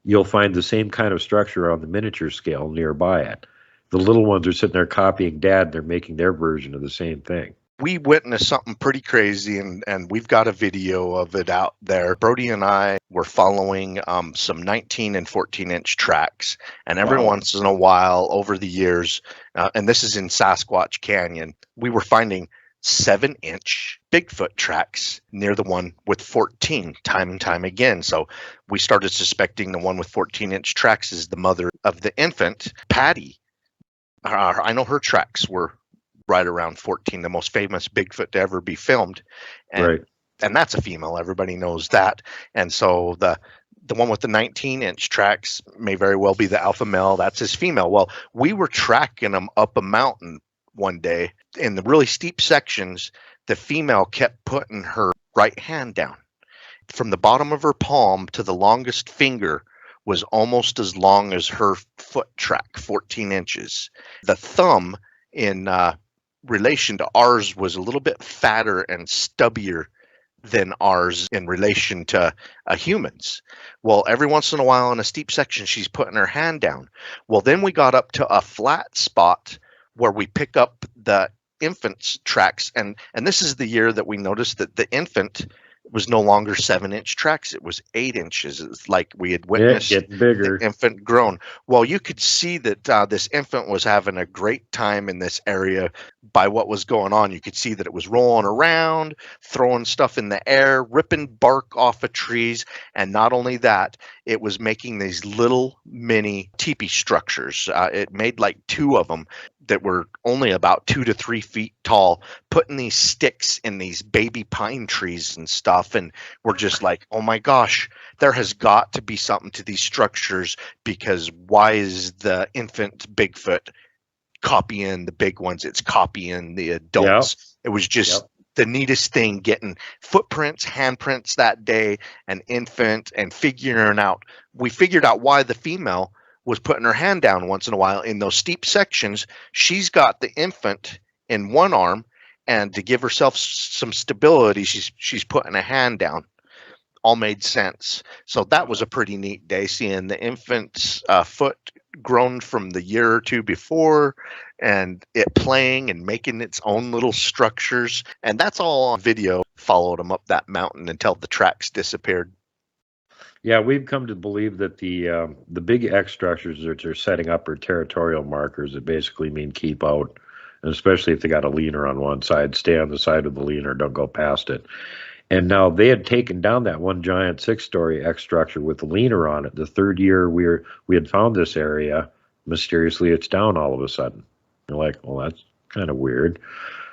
A: you'll find the same kind of structure on the miniature scale nearby it. The little ones are sitting there copying dad. They're making their version of the same thing.
B: We witnessed something pretty crazy, and we've got a video of it out there. Brody and I were following some 19 and 14-inch tracks, and every once in a while over the years, and this is in Sasquatch Canyon, we were finding 7-inch Bigfoot tracks near the one with 14 time and time again. So we started suspecting the one with 14-inch tracks is the mother of the infant, Patty. I know her tracks were right around 14, the most famous Bigfoot to ever be filmed. And that's a female. Everybody knows that. And so the one with the 19-inch tracks may very well be the alpha male. That's his female. Well, we were tracking them up a mountain one day. In the really steep sections, the female kept putting her right hand down. From the bottom of her palm to the longest finger was almost as long as her foot track, 14 inches. The thumb in relation to ours was a little bit fatter and stubbier than ours in relation to a human's. Well, every once in a while in a steep section, she's putting her hand down. Well, then we got up to a flat spot where we pick up the infant's tracks. And this is the year that we noticed that the infant was no longer 7-inch tracks. It was 8 inches. It's like we had witnessed the infant grown. Well, you could see that this infant was having a great time in this area by what was going on. You could see that it was rolling around, throwing stuff in the air, ripping bark off of trees. And not only that, it was making these little mini teepee structures. It made like 2 of them that were only about 2 to 3 feet tall, putting these sticks in these baby pine trees and stuff. And we're just like, oh my gosh, there has got to be something to these structures, because why is the infant Bigfoot copying the big ones? It's copying the adults. It was just the neatest thing, getting footprints, handprints that day, an infant, and figuring out, we figured out why the female was putting her hand down once in a while in those steep sections. She's got the infant in one arm and to give herself some stability, she's putting a hand down. All made sense. So that was a pretty neat day, seeing the infant's foot grown from the year or two before, and it playing and making its own little structures. And that's all on video. Followed them up that mountain until the tracks disappeared.
A: Yeah, we've come to believe that the big X structures that they're setting up are territorial markers that basically mean keep out, and especially if they got a leaner on one side, stay on the side of the leaner, don't go past it. And now they had taken down that one giant 6-story X structure with the leaner on it. The third year we had found this area, mysteriously it's down all of a sudden. You're like, well, that's kind of weird.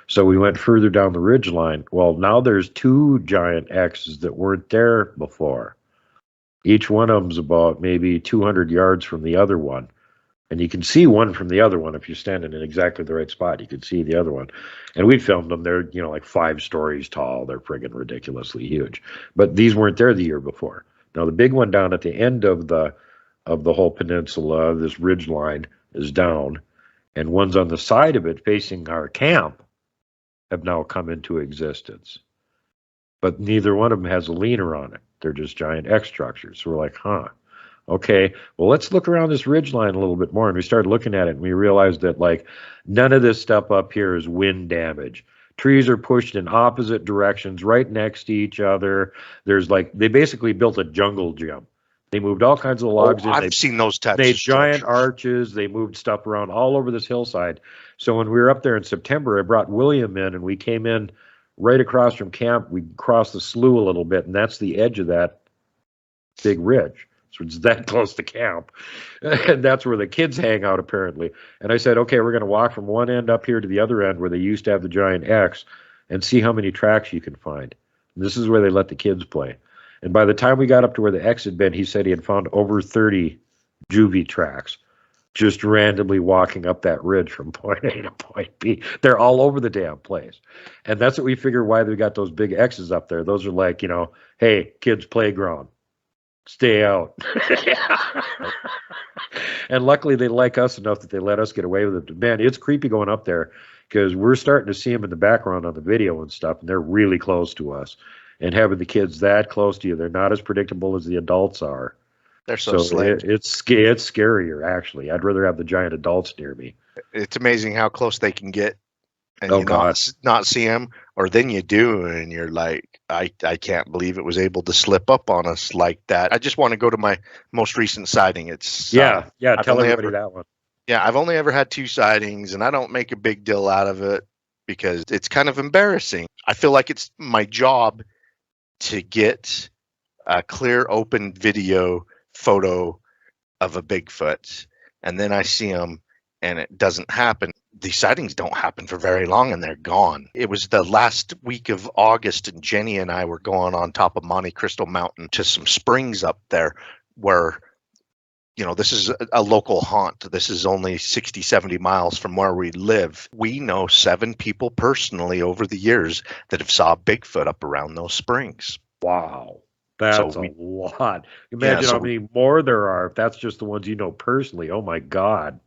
A: So we went further down the ridge line. Well, now there's 2 giant X's that weren't there before. Each one of them's about maybe 200 yards from the other one. And you can see one from the other one if you're standing in exactly the right spot. You can see the other one. And we filmed them. They're, like 5 stories tall. They're friggin' ridiculously huge. But these weren't there the year before. Now, the big one down at the end of the whole peninsula, this ridge line, is down. And ones on the side of it facing our camp have now come into existence. But neither one of them has a leaner on it. They're just giant X structures. So we're like, huh. Okay, well, let's look around this ridge line a little bit more. And we started looking at it, and we realized that, none of this stuff up here is wind damage. Trees are pushed in opposite directions right next to each other. There's they basically built a jungle gym. They moved all kinds of logs in.
B: I've seen those types
A: They
B: of
A: giant
B: structures.
A: arches. They moved stuff around all over this hillside. So when we were up there in September, I brought William in, and we came in right across from camp. We crossed the slough a little bit, and that's the edge of that big ridge. So it's that close to camp. And that's where the kids hang out, apparently. And I said, okay, we're going to walk from one end up here to the other end where they used to have the giant X and see how many tracks you can find. And this is where they let the kids play. And by the time we got up to where the X had been, he said he had found over 30 juvie tracks just randomly walking up that ridge from point A to point B. They're all over the damn place. And that's what we figure why they got those big X's up there. Those are hey, kids' playground. Stay out. And luckily they like us enough that they let us get away with it. Man, it's creepy going up there because we're starting to see them in the background on the video and stuff, and they're really close to us. And having the kids that close to you, they're not as predictable as the adults are.
B: They're so slick.
A: It's scarier, actually. I'd rather have the giant adults near me.
B: It's amazing how close they can get and not see them, or then you do, and you're like, I can't believe it was able to slip up on us like that. I just want to go to my most recent sighting. It's
A: tell everybody that one.
B: Yeah, I've only ever had 2 sightings, and I don't make a big deal out of it because it's kind of embarrassing. I feel like it's my job to get a clear, open video photo of a Bigfoot, and then I see them, and it doesn't happen. These sightings don't happen for very long, and they're gone. It was the last week of August, and Jenny and I were going on top of Monte Cristo Mountain to some springs up there where, this is a local haunt. This is only 60, 70 miles from where we live. We know 7 people personally over the years that have saw Bigfoot up around those springs.
A: Wow. That's a lot. Imagine how many more there are if that's just the ones you know personally. Oh, my God.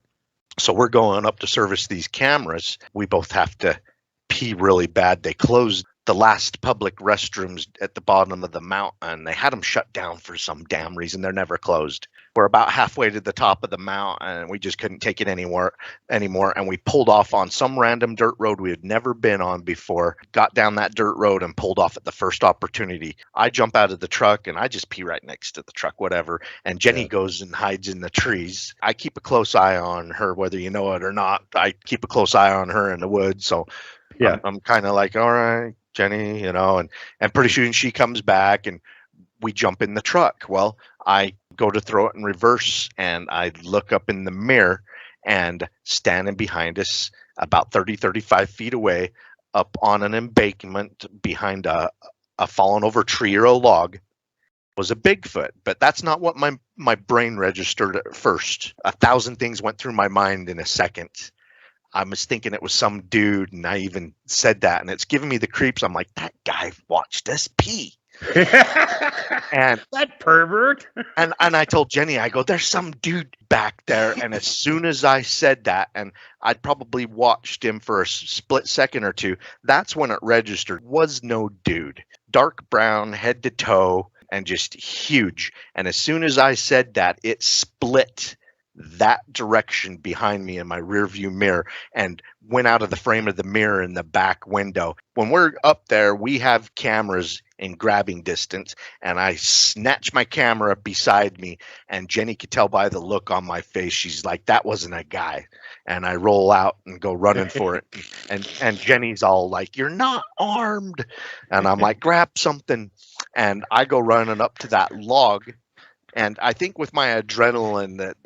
B: So we're going up to service these cameras. We both have to pee really bad. They closed the last public restrooms at the bottom of the mountain. They had them shut down for some damn reason. They're never closed. We're about halfway to the top of the mountain, and we just couldn't take it anymore. And we pulled off on some random dirt road we had never been on before, got down that dirt road and pulled off at the first opportunity. I jump out of the truck, and I just pee right next to the truck, whatever. And Jenny goes and hides in the trees. I keep a close eye on her, whether you know it or not. I keep a close eye on her in the woods. So I'm kind of like, all right, Jenny, and pretty soon she comes back and we jump in the truck. Well, I go to throw it in reverse, and I look up in the mirror, and standing behind us about 30, 35 feet away up on an embankment behind a fallen over tree or a log was a Bigfoot. But that's not what my brain registered at first. 1,000 things went through my mind in a second. I was thinking it was some dude, and I even said that, and it's giving me the creeps. I'm like, that guy watched us pee. And
A: that pervert.
B: and I told Jenny, I go, there's some dude back there. And as soon as I said that, and I'd probably watched him for a split second or two, that's when it registered. Was no dude. Dark brown, head to toe, and just huge. And as soon as I said that, it split that direction behind me in my rear view mirror and went out of the frame of the mirror in the back window. When we're up there, we have cameras in grabbing distance, and I snatch my camera beside me, and Jenny could tell by the look on my face, she's like, that wasn't a guy. And I roll out and go running for it. And Jenny's all like, you're not armed. And I'm like, grab something. And I go running up to that log. And I think with my adrenaline that,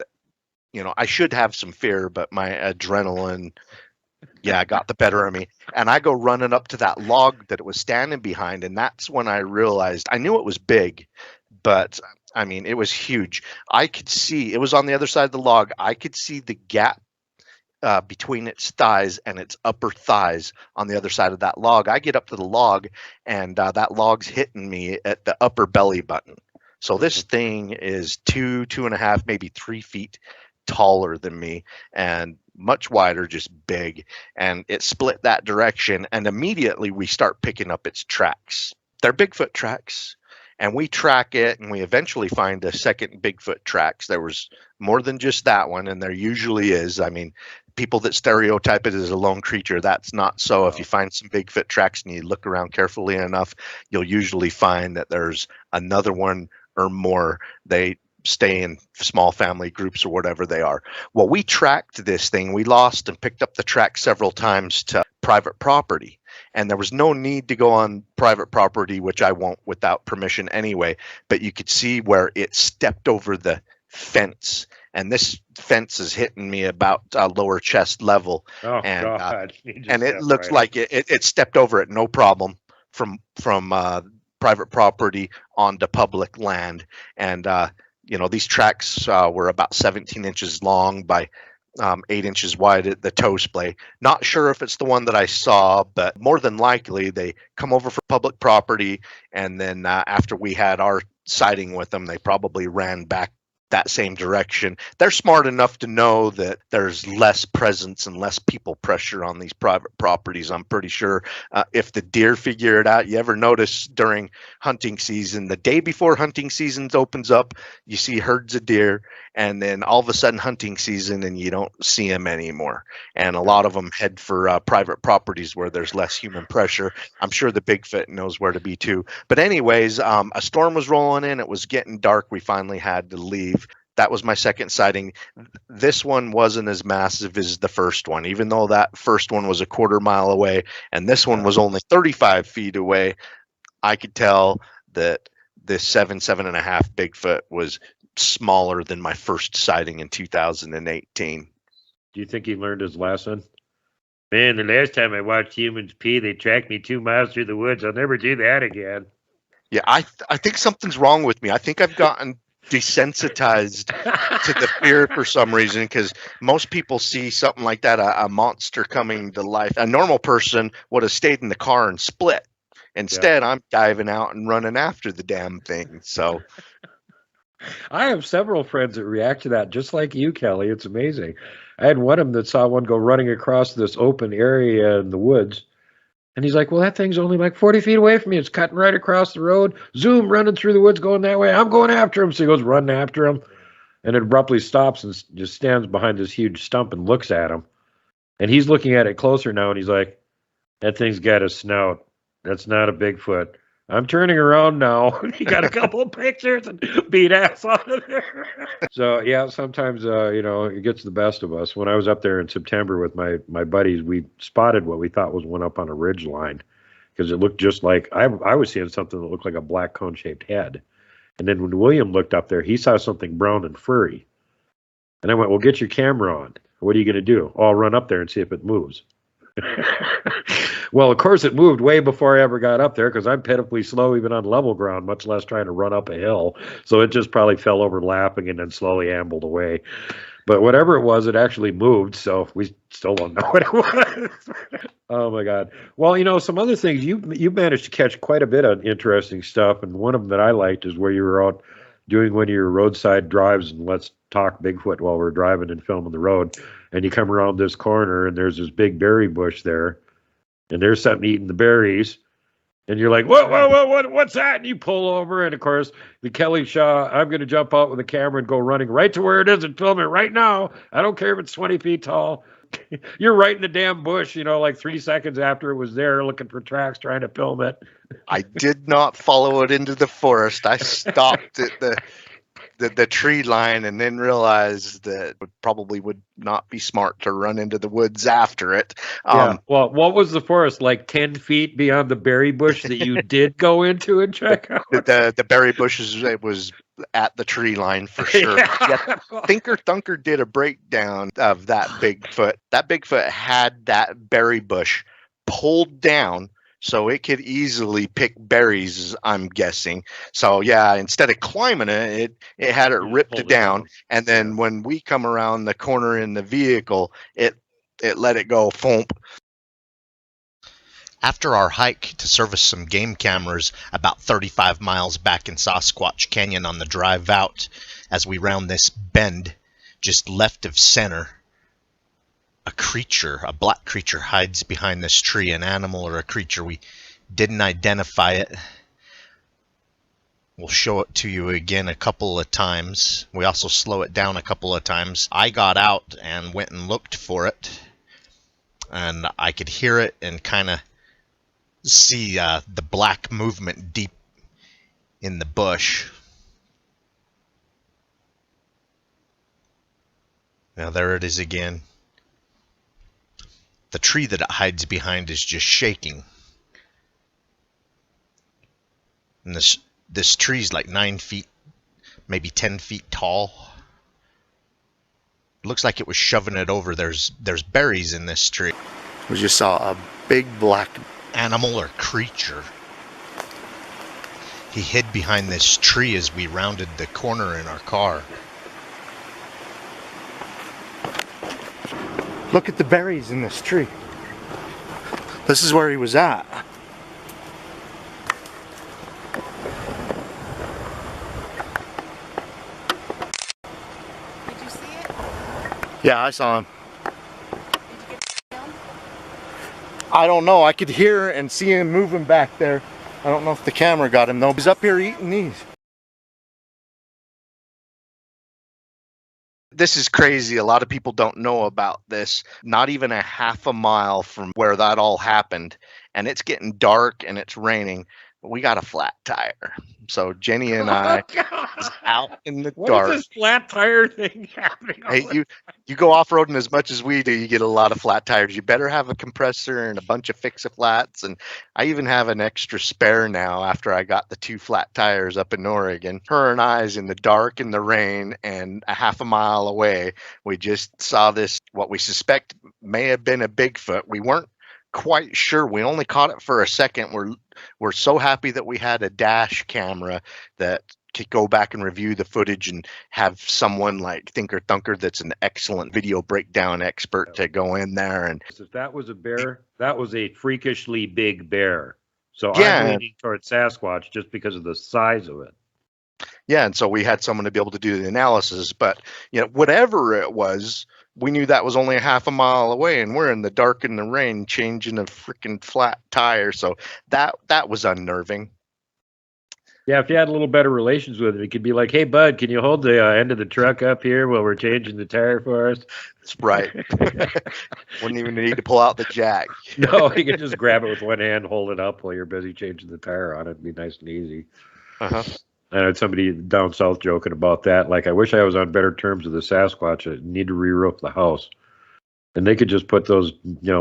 B: you know, I should have some fear, but my adrenaline, got the better of me. And I go running up to that log that it was standing behind. And that's when I realized, I knew it was big, but I mean, it was huge. I could see, it was on the other side of the log. I could see the gap between its thighs and its upper thighs on the other side of that log. I get up to the log, and that log's hitting me at the upper belly button. So this thing is 2.5, maybe 3 feet taller than me and much wider, just big. And it split that direction, and immediately we start picking up its tracks. They're Bigfoot tracks. And we track it, and we eventually find a second Bigfoot tracks. There was more than just that one, and there usually is. I mean, people that stereotype it as a lone creature, that's not so. If you find some Bigfoot tracks and you look around carefully enough, you'll usually find that there's another one or more. They stay in small family groups or whatever they are. Well, we tracked this thing. We lost and picked up the track several times to private property. And there was no need to go on private property, which I won't without permission anyway. But you could see where it stepped over the fence. And this fence is hitting me about lower chest level.
A: Oh,
B: and,
A: God.
B: And it looks like it stepped over it, no problem, from private property onto public land. And, you know, these tracks were about 17 inches long by 8 inches wide at the toe splay. Not sure if it's the one that I saw, but more than likely they come over for public property. And then after we had our sighting with them, they probably ran back that same direction. They're smart enough to know that there's less presence and less people pressure on these private properties. I'm pretty sure if the deer figure it out, you ever notice during hunting season, the day before hunting season opens up, you see herds of deer, and then all of a sudden hunting season and you don't see them anymore. And a lot of them head for private properties where there's less human pressure. I'm sure the Bigfoot knows where to be too. But anyways, a storm was rolling in. It was getting dark. We finally had to leave. That was my second sighting. This one wasn't as massive as the first one, even though that first one was a quarter mile away and this one was only 35 feet away. I could tell that this 7.5 Bigfoot was smaller than my first sighting in 2018.
A: Do you think he learned his lesson? Man, the last time I watched humans pee, they tracked me 2 miles through the woods. I'll never do that again.
B: Yeah, I think something's wrong with me. I think I've gotten desensitized to the fear for some reason, because most people see something like that, a monster coming to life. A normal person would have stayed in the car and split. Instead, I'm diving out and running after the damn thing. So
A: I have several friends that react to that just like you, Kelly. It's amazing. I had one of them that saw one go running across this open area in the woods. And he's like, well, that thing's only like 40 feet away from me. It's cutting right across the road. Zoom, running through the woods, going that way. I'm going after him. So he goes running after him. And it abruptly stops and just stands behind this huge stump and looks at him. And he's looking at it closer now. And he's like, that thing's got a snout. That's not a Bigfoot. I'm turning around now. He got a couple of pictures and beat ass on it. So, yeah, sometimes, you know, it gets the best of us. When I was up there in September with my buddies, we spotted what we thought was one up on a ridge line because it looked just like, I was seeing something that looked like a black cone-shaped head. And then when William looked up there, he saw something brown and furry. And I went, well, get your camera on. What are you going to do? Oh, I'll run up there and see if it moves. Well, of course, it moved way before I ever got up there because I'm pitifully slow even on level ground, much less trying to run up a hill. So it just probably fell over laughing and then slowly ambled away. But whatever it was, it actually moved, so we still don't know what it was. Oh my God. Well, some other things you managed to catch quite a bit of interesting stuff, and one of them that I liked is where you were out doing one of your roadside drives and let's talk Bigfoot while we're driving and filming the road, and you come around this corner and there's this big berry bush there, and there's something eating the berries. And you're like, what's that? And you pull over, and of course, the Kelly Shaw, I'm going to jump out with a camera and go running right to where it is and film it right now. I don't care if it's 20 feet tall. You're right in the damn bush, like 3 seconds after it was there, looking for tracks, trying to film it.
B: I did not follow it into the forest. I stopped at the tree line and then realized that it probably would not be smart to run into the woods after it.
A: Yeah. Well, what was the forest, like 10 feet beyond the berry bush that you did go into and check out?
B: The berry bushes, it was at the tree line for sure. Yeah. Thinker Thunker did a breakdown of that Bigfoot. That Bigfoot had that berry bush pulled down so it could easily pick berries, I'm guessing. So yeah, instead of climbing it had it ripped down. And then when we come around the corner in the vehicle, it let it go. Thump. After our hike to service some game cameras about 35 miles back in Sasquatch Canyon on the drive out, as we round this bend just left of center, a black creature hides behind this tree, an animal or a creature. We didn't identify it. We'll show it to you again a couple of times. We also slow it down a couple of times. I got out and went and looked for it, and I could hear it and kind of see the black movement deep in the bush. Now there it is again. The tree that it hides behind is just shaking. And this tree's like 9 feet, maybe 10 feet tall. It looks like it was shoving it over. There's berries in this tree.
D: We just saw a big black
B: animal or creature. He hid behind this tree as we rounded the corner in our car.
D: Look at the berries in this tree. This is where he was at.
C: Did you see it?
D: Yeah, I saw him.
C: Did you get film?
D: I don't know. I could hear and see him moving back there. I don't know if the camera got him though. He's up here eating these.
B: This is crazy. A lot of people don't know about this. Not even a half a mile from where that all happened, and it's getting dark and it's raining. We got a flat tire. So Jenny and I is out in the dark.
A: What is this flat tire thing happening?
B: Hey, you go off-roading as much as we do, you get a lot of flat tires. You better have a compressor and a bunch of fix-a-flats. And I even have an extra spare now after I got the 2 flat tires up in Oregon. Her and I's in the dark in the rain, and a half a mile away, we just saw this, what we suspect may have been a Bigfoot. We weren't quite sure. We only caught it for a second. We're so happy that we had a dash camera that could go back and review the footage and have someone like Thinker Thunker that's an excellent video breakdown expert to go in there. And
A: if that was a bear, that was a freakishly big bear. So
B: Yeah.
A: I'm leaning towards Sasquatch just because of the size of it.
B: yeah, and so we had someone to be able to do the analysis. But whatever it was, we knew that was only a half a mile away, and we're in the dark in the rain changing a freaking flat tire. So that was unnerving.
A: Yeah, if you had a little better relations with it, it could be like, hey, bud, can you hold the end of the truck up here while we're changing the tire for us?
B: That's right. Wouldn't even need to pull out the jack.
A: No, you can just grab it with one hand, hold it up while you're busy changing the tire on it. It'd be nice and easy.
B: Uh-huh.
A: I had somebody down south joking about that. Like, I wish I was on better terms with the Sasquatch. I need to re-roof the house. And they could just put those,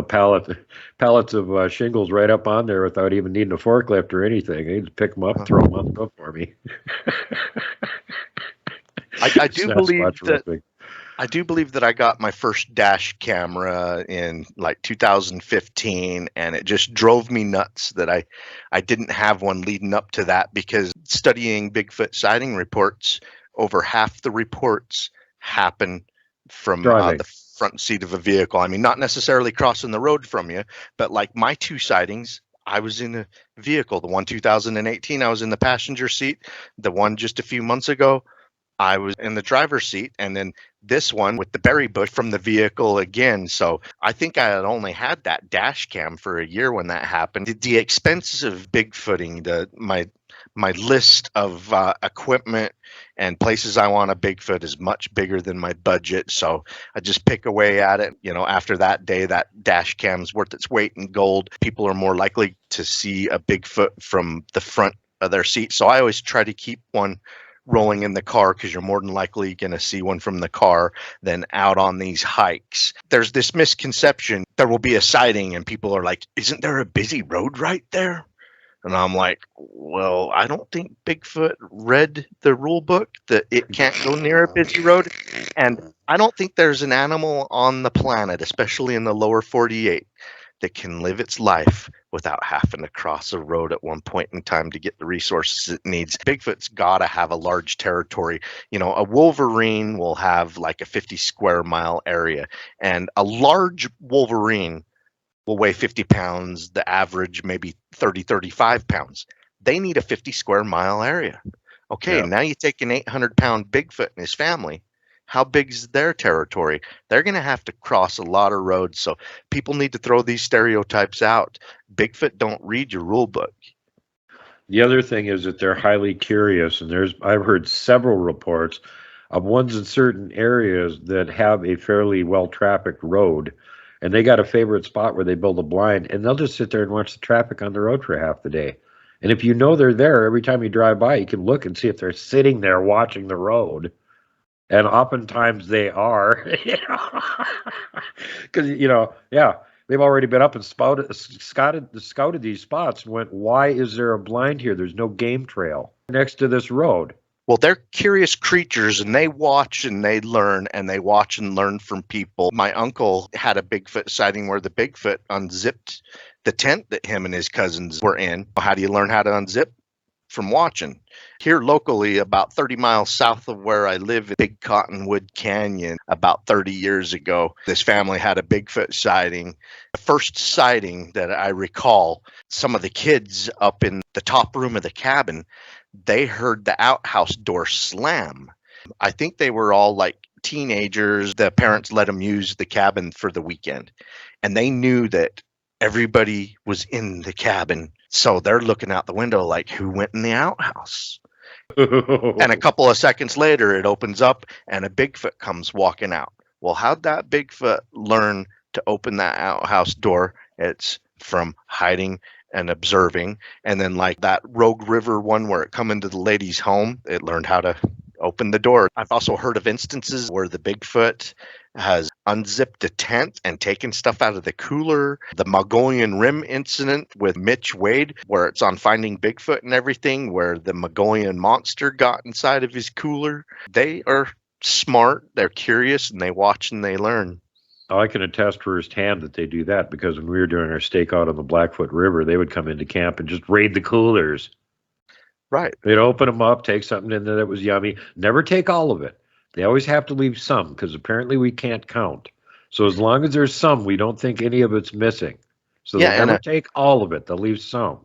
A: pallets of shingles right up on there without even needing a forklift or anything. They just pick them up, throw them up, go for me.
B: I do believe
A: Sasquatch
B: that
A: roofing.
B: I do believe that I got my first dash camera in like 2015, and it just drove me nuts that I didn't have one leading up to that, because studying Bigfoot sighting reports, over half the reports happen from
A: Driving.
B: the front seat of a vehicle. I mean, not necessarily crossing the road from you, but like my two sightings, I was in a vehicle. The one 2018, I was in the passenger seat. The one just a few months ago, I was in the driver's seat. And then this one with the berry bush from the vehicle again. So I think I had only had that dash cam for a year when that happened. The expenses of Bigfooting, my list of equipment and places I want a Bigfoot is much bigger than my budget. So I just pick away at it. You know, after that day, that dash cam's worth its weight in gold. People are more likely to see a Bigfoot from the front of their seat. So I always try to keep one rolling in the car, because you're more than likely going to see one from the car than out on these hikes. There's this misconception there will be a sighting and people are like, isn't there a busy road right there? And I'm like, well, I don't think Bigfoot read the rule book that it can't go near a busy road. And I don't think there's an animal on the planet, especially in the lower 48, that can live its life without having to cross a road at one point in time to get the resources it needs. Bigfoot's got to have a large territory. You know, a wolverine will have like a 50 square mile area, and a large wolverine will weigh 50 pounds, the average maybe 30, 35 pounds. They need a 50 square mile area. Okay,
A: Yeah.
B: now you take an 800-pound Bigfoot and his family. How big is their territory? They're going to have to cross a lot of roads. So people need to throw these stereotypes out. Bigfoot don't read your rule book.
A: The other thing is that they're highly curious, and I've heard several reports of ones in certain areas that have a fairly well-trafficked road, and they got a favorite spot where they build a blind, and they'll just sit there and watch the traffic on the road for half the day. And if you know they're there, every time you drive by, you can look and see if they're sitting there watching the road. And oftentimes they are, because, they've already been up and scouted these spots and went, why is there a blind here? There's no game trail next to this road.
B: Well, they're curious creatures, and they watch and they learn, and they watch and learn from people. My uncle had a Bigfoot sighting where the Bigfoot unzipped the tent that him and his cousins were in. How do you learn how to unzip? From watching. Here locally, about 30 miles south of where I live in Big Cottonwood Canyon, about 30 years ago, this family had a Bigfoot sighting. The first sighting that I recall, some of the kids up in the top room of the cabin, they heard the outhouse door slam. I think they were all like teenagers. The parents let them use the cabin for the weekend, and they knew that everybody was in the cabin. So they're looking out the window like, who went in the outhouse? And a couple of seconds later, it opens up and a Bigfoot comes walking out. Well, how'd that Bigfoot learn to open that outhouse door? It's from hiding and observing. And then like that Rogue River one where it come into the lady's home, it learned how to open the door. I've also heard of instances where the Bigfoot has unzipped a tent and taken stuff out of the cooler. The Mongolian Rim incident with Mitch Wade, where it's on Finding Bigfoot and everything, where the Mongolian monster got inside of his cooler. They are smart, they're curious, and they watch and they learn.
A: I can attest firsthand that they do that, because when we were doing our stakeout on the Blackfoot River, they would come into camp and just raid the coolers.
B: Right.
A: They'd open them up, take something in there that was yummy. Never take all of it. They always have to leave some, because apparently we can't count. So as long as there's some, we don't think any of it's missing. So they'll never take all of it. They'll leave some.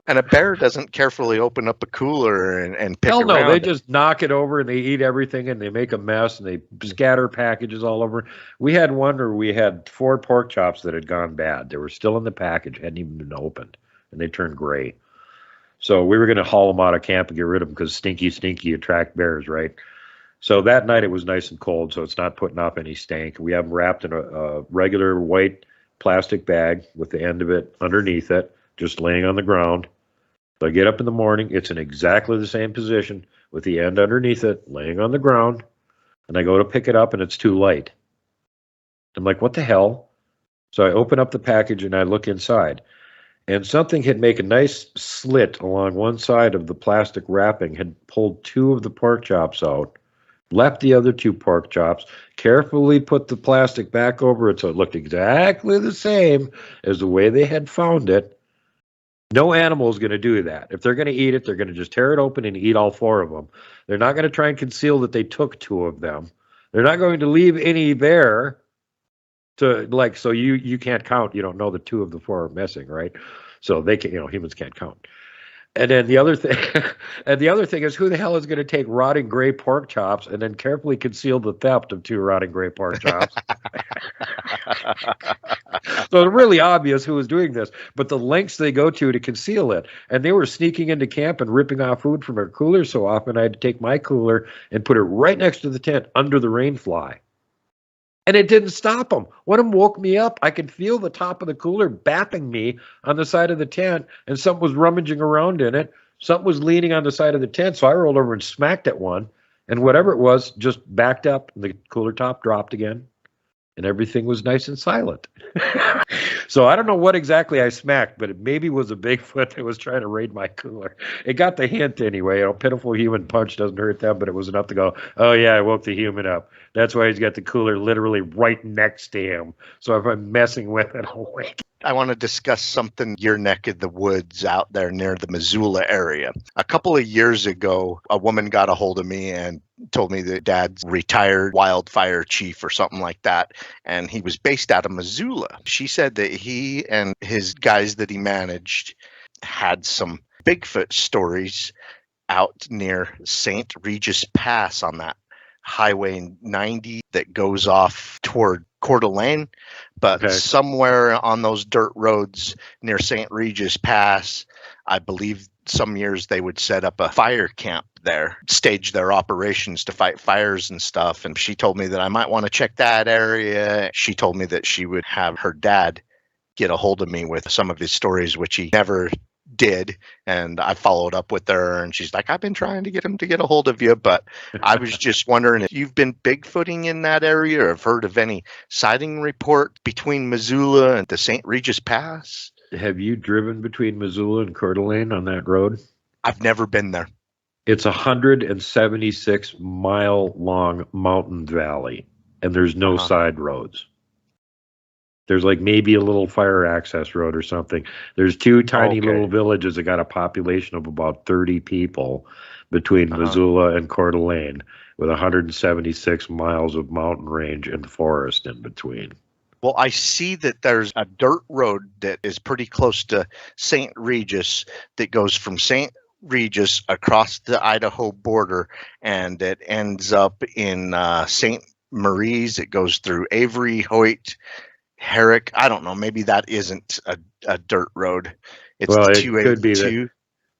B: And a bear doesn't carefully open up a cooler and pick
A: Hell no,
B: around
A: they
B: it.
A: just knock it over and they eat everything and they make a mess and they scatter packages all over. We had one where we had 4 pork chops that had gone bad. They were still in the package, hadn't even been opened, and they turned gray. So we were going to haul them out of camp and get rid of them, because stinky attract bears, right? So that night it was nice and cold, so it's not putting off any stank. We have them wrapped in a regular white plastic bag with the end of it underneath it, just laying on the ground. So I get up in the morning, it's in exactly the same position with the end underneath it, laying on the ground, and I go to pick it up and it's too light. I'm like, what the hell? So I open up the package and I look inside, and something had made a nice slit along one side of the plastic wrapping, had pulled 2 of the pork chops out, left the other 2 pork chops, carefully put the plastic back over it so it looked exactly the same as the way they had found it. No animal is going to do that. If they're going to eat it, they're going to just tear it open and eat all 4 of them. They're not going to try and conceal that they took 2 of them. They're not going to leave any there to like, so you can't count. You don't know the 2 of the 4 are missing, right? So they can, humans can't count. And then the other thing, and the other thing is, who the hell is going to take rotting gray pork chops and then carefully conceal the theft of 2 rotting gray pork chops? So it's really obvious who was doing this, but the lengths they go to conceal it. And they were sneaking into camp and ripping off food from their cooler so often I had to take my cooler and put it right next to the tent under the rain fly. And it didn't stop them. One of them woke me up. I could feel the top of the cooler bapping me on the side of the tent, and something was rummaging around in it. Something was leaning on the side of the tent, so I rolled over and smacked at one, and whatever it was just backed up, and the cooler top dropped again, and everything was nice and silent. So I don't know what exactly I smacked, but it maybe was a Bigfoot that was trying to raid my cooler. It got the hint anyway. Pitiful human punch doesn't hurt them, but it was enough to go, oh yeah, I woke the human up. That's why he's got the cooler literally right next to him. So if I'm messing with it, I'll wake.
B: I want to discuss something your neck of the woods out there near the Missoula area. A couple of years ago, a woman got a hold of me and told me that Dad's retired wildfire chief or something like that, and he was based out of Missoula. She said that he and his guys that he managed had some Bigfoot stories out near St. Regis Pass on that Highway 90 that goes off toward Coeur d'Alene, but somewhere on those dirt roads near St. Regis Pass, I believe some years they would set up a fire camp there, stage their operations to fight fires and stuff. And she told me that I might want to check that area. She told me that she would have her dad get a hold of me with some of his stories, which he never did. And I followed up with her, and she's like, I've been trying to get him to get a hold of you, but I was just wondering if you've been Bigfooting in that area or have heard of any sighting report between Missoula and the St. Regis Pass.
A: Have you driven between Missoula and Coeur d'Alene on that road?
B: I've never been there.
A: It's a 176-mile long mountain valley, and there's no side roads. There's like maybe a little fire access road or something. There's 2 tiny little villages that got a population of about 30 people between Missoula and Coeur d'Alene, with 176 miles of mountain range and forest in between.
B: Well, I see that there's a dirt road that is pretty close to St. Regis that goes from St. Regis across the Idaho border, and it ends up in St. Marie's. It goes through Avery, Hoyt, Herrick. I don't know. Maybe that isn't a dirt road. It's
A: well,
B: it
A: 282. Could be that.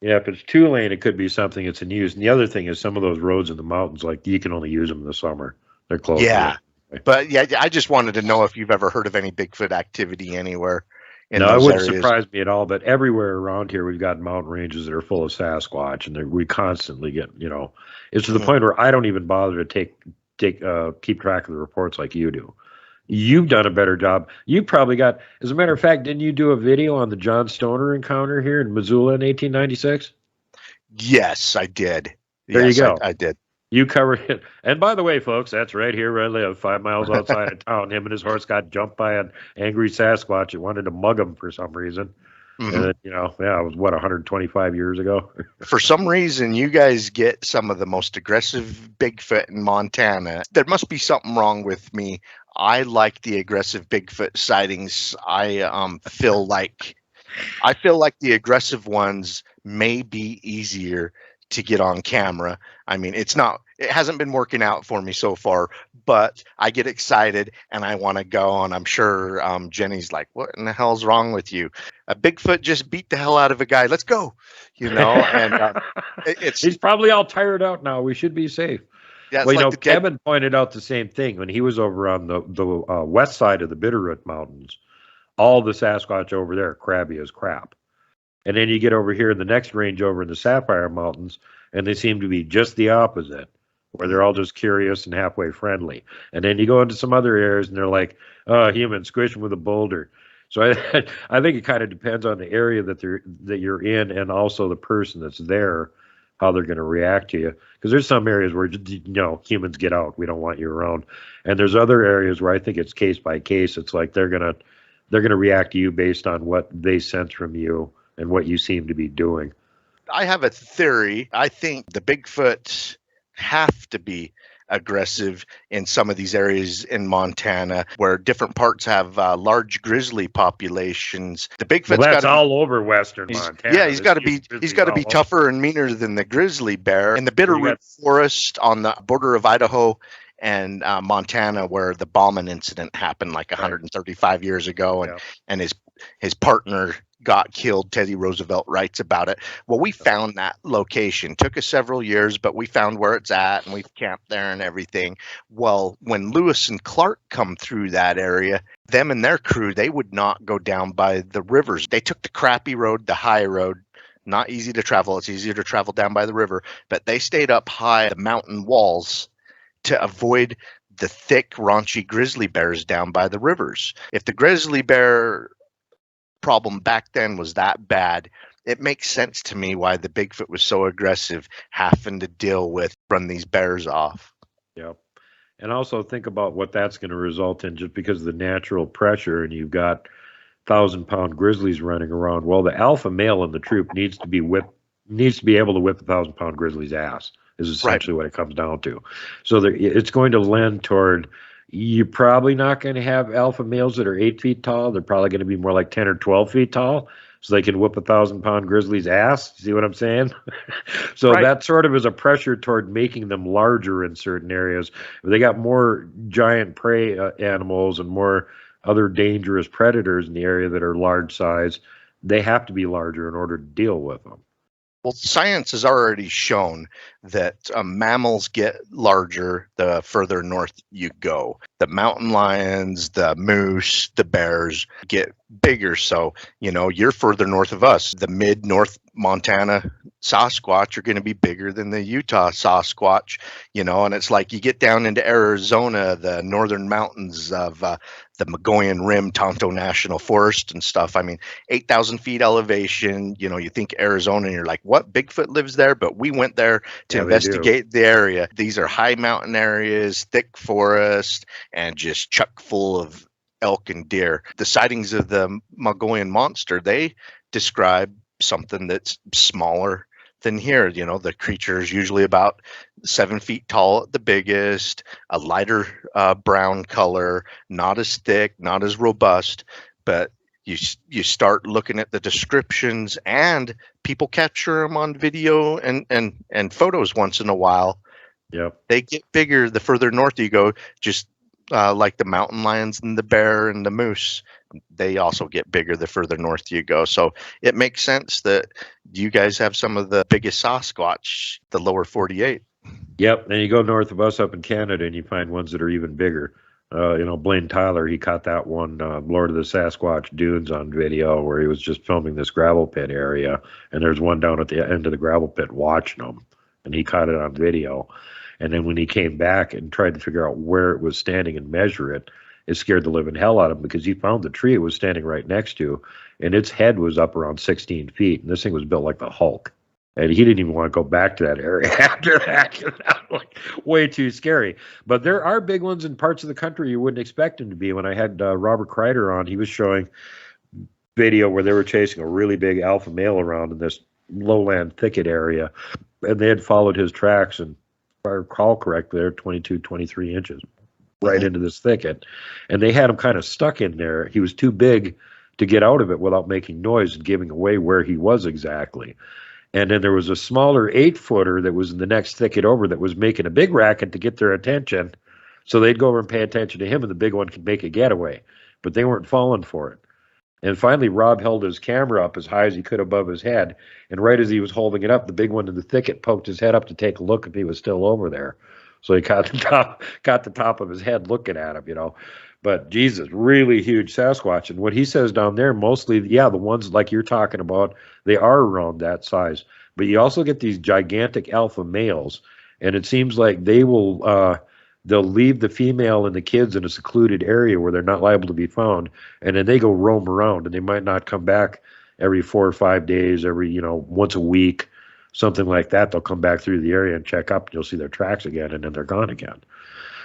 A: Yeah, if it's 2-lane, it could be something that's in use. And the other thing is some of those roads in the mountains, like you can only use them in the summer. They're closed.
B: Yeah. But yeah, I just wanted to know if you've ever heard of any Bigfoot activity anywhere in
A: no,
B: those
A: it wouldn't
B: areas.
A: Surprise me at all. But everywhere around here, we've got mountain ranges that are full of Sasquatch, and we constantly get, it's to the point where I don't even bother to keep track of the reports like you do. You've done a better job. You probably got, as a matter of fact, didn't you do a video on the John Stoner encounter here in Missoula in 1896?
B: Yes, I did.
A: There you go.
B: I did.
A: You covered it. And by the way, folks, that's right here where I live, 5 miles outside of town. Him and his horse got jumped by an angry Sasquatch that wanted to mug him for some reason. Mm-hmm. And, it was, 125 years ago?
B: For some reason, you guys get some of the most aggressive Bigfoot in Montana. There must be something wrong with me. I like the aggressive Bigfoot sightings. I feel like the aggressive ones may be easier to get on camera. I mean, it hasn't been working out for me so far, but I get excited and I want to go. And I'm sure Jenny's like, what in the hell's wrong with you? A Bigfoot just beat the hell out of a guy. Let's go. And
A: he's probably all tired out now. We should be safe.
B: Yeah,
A: well, Kevin pointed out the same thing when he was over on the west side of the Bitterroot Mountains. All the Sasquatch over there, crabby as crap. And then you get over here in the next range over in the Sapphire Mountains, and they seem to be just the opposite, where they're all just curious and halfway friendly. And then you go into some other areas, and they're like, oh, human, squish them with a boulder. So I think it kind of depends on the area that you're in, and also the person that's there, how they're going to react to you. Because there's some areas where, humans get out. We don't want you around. And there's other areas where I think it's case by case. It's like they're going to react to you based on what they sense from you and what you seem to be doing.
B: I have a theory. I think the Bigfoot have to be aggressive in some of these areas in Montana where different parts have large grizzly populations. The
A: Well,
B: Bigfoot's
A: that's
B: got to
A: all over Western Montana.
B: he's got to be tougher and meaner than the grizzly bear. In the Bitterroot Forest on the border of Idaho and Montana, where the Bauman incident happened like 135 years ago, and his partner got killed. Teddy Roosevelt writes about it. Well, we found that location. Took us several years, but we found where it's at, and we've camped there and everything. Well, when Lewis and Clark come through that area, them and their crew, they would not go down by the rivers. They took the crappy road, the high road. Not easy to travel. It's easier to travel down by the river, but they stayed up high the mountain walls to avoid the thick, raunchy grizzly bears down by the rivers. If the grizzly bear problem back then was that bad, it makes sense to me why the Bigfoot was so aggressive, having to deal with run these bears off.
A: Yep. And also think about what that's going to result in just because of the natural pressure, and you've got 1,000-pound grizzlies running around. Well, the alpha male in the troop needs to be able to whip a 1,000-pound grizzly's ass, is essentially what it comes down to. So it's going to lend toward, you're probably not going to have alpha males that are 8 feet tall. They're probably going to be more like 10 or 12 feet tall, so they can whip a 1,000-pound grizzly's ass. See what I'm saying? So that sort of is a pressure toward making them larger in certain areas. If they got more giant prey animals and more other dangerous predators in the area that are large size, they have to be larger in order to deal with them.
B: Well, science has already shown that mammals get larger the further north you go. The mountain lions, the moose, the bears get bigger. So, you're further north of us. The mid-North Montana Sasquatch are going to be bigger than the Utah Sasquatch, and it's like you get down into Arizona, the northern mountains of the Mogollon Rim, Tonto National Forest and stuff. I mean, 8,000 feet elevation, you think Arizona and you're like, what? Bigfoot lives there? But we went there to investigate the area. These are high mountain areas, thick forest, and just chock full of elk and deer. The sightings of the Mogollon monster, they describe something that's smaller than here. The creature is usually about 7 feet tall at the biggest, a lighter brown color, not as thick, not as robust, but you start looking at the descriptions, and people capture them on video and photos once in a while.
A: Yep.
B: They get bigger the further north you go, just like the mountain lions and the bear and the moose. They also get bigger the further north you go. So it makes sense that you guys have some of the biggest Sasquatch, the lower 48.
A: Yep. And you go north of us up in Canada and you find ones that are even bigger. Blaine Tyler, he caught that one, Lord of the Sasquatch Dunes on video, where he was just filming this gravel pit area. And there's one down at the end of the gravel pit watching them. And he caught it on video. And then when he came back and tried to figure out where it was standing and measure it, it scared the living hell out of him, because he found the tree it was standing right next to, and its head was up around 16 feet, and this thing was built like the Hulk. And he didn't even want to go back to that area after that. Like, way too scary. But there are big ones in parts of the country you wouldn't expect them to be. When I had Robert Kreider on, he was showing video where they were chasing a really big alpha male around in this lowland thicket area, and they had followed his tracks, and if I recall correctly, they're 22, 23 inches right into this thicket. And they had him kind of stuck in there. He was too big to get out of it without making noise and giving away where he was exactly. And then there was a smaller 8-footer that was in the next thicket over that was making a big racket to get their attention. So they'd go over and pay attention to him, and the big one could make a getaway. But they weren't falling for it. And finally, Rob held his camera up as high as he could above his head. And right as he was holding it up, the big one in the thicket poked his head up to take a look if he was still over there. So he got the top of his head looking at him, But Jesus, really huge Sasquatch. And what he says down there, mostly, the ones like you're talking about, they are around that size. But you also get these gigantic alpha males, and it seems like they'll leave the female and the kids in a secluded area where they're not liable to be found, and then they go roam around, and they might not come back every 4 or 5 days, every, once a week, something like that. They'll come back through the area and check up, and you'll see their tracks again, and then they're gone again.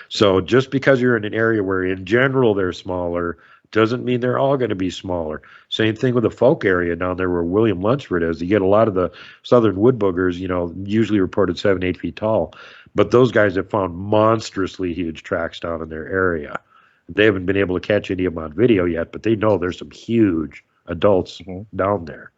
A: So just because you're in an area where in general they're smaller doesn't mean they're all going to be smaller. Same thing with the folk area down there where William Lunsford is. You get a lot of the southern wood boogers, usually reported 7, 8 feet tall, But those guys have found monstrously huge tracks down in their area. They haven't been able to catch any of them on video yet, but they know there's some huge adults down there.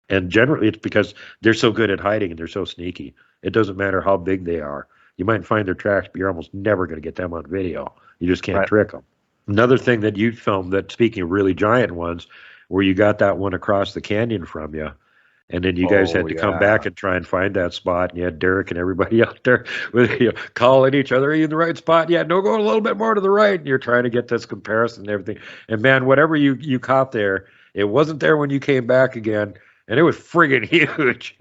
A: And generally it's because they're so good at hiding and they're so sneaky. It doesn't matter how big they are. You might find their tracks, but you're almost never going to get them on video. You just can't trick them. Another thing that you filmed, that speaking of really giant ones, where you got that one across the canyon from you, and then you guys had to come back and try and find that spot, and you had Derek and everybody out there with, calling each other, are you in the right spot? Yeah, no, go a little bit more to the right, and you're trying to get this comparison and everything. And man, whatever you caught there, it wasn't there when you came back again. And it was friggin' huge.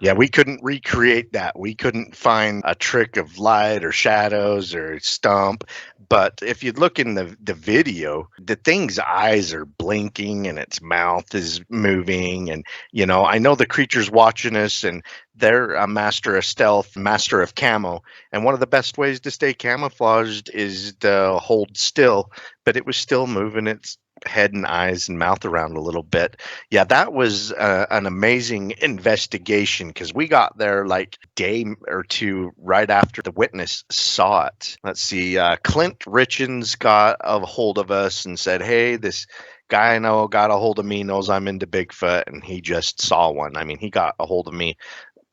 B: Yeah, we couldn't recreate that. We couldn't find a trick of light or shadows or stump. But if you look in the video, the thing's eyes are blinking and its mouth is moving. And, I know the creature's watching us, and they're a master of stealth, master of camo. And one of the best ways to stay camouflaged is to hold still. But it was still moving its head and eyes and mouth around a little bit. Yeah, that was an amazing investigation, because we got there like a day or two right after the witness saw it. Let's see, Clint Richens got a hold of us and said, hey, this guy I know got a hold of me, knows I'm into Bigfoot, and he just saw one. I mean, he got a hold of me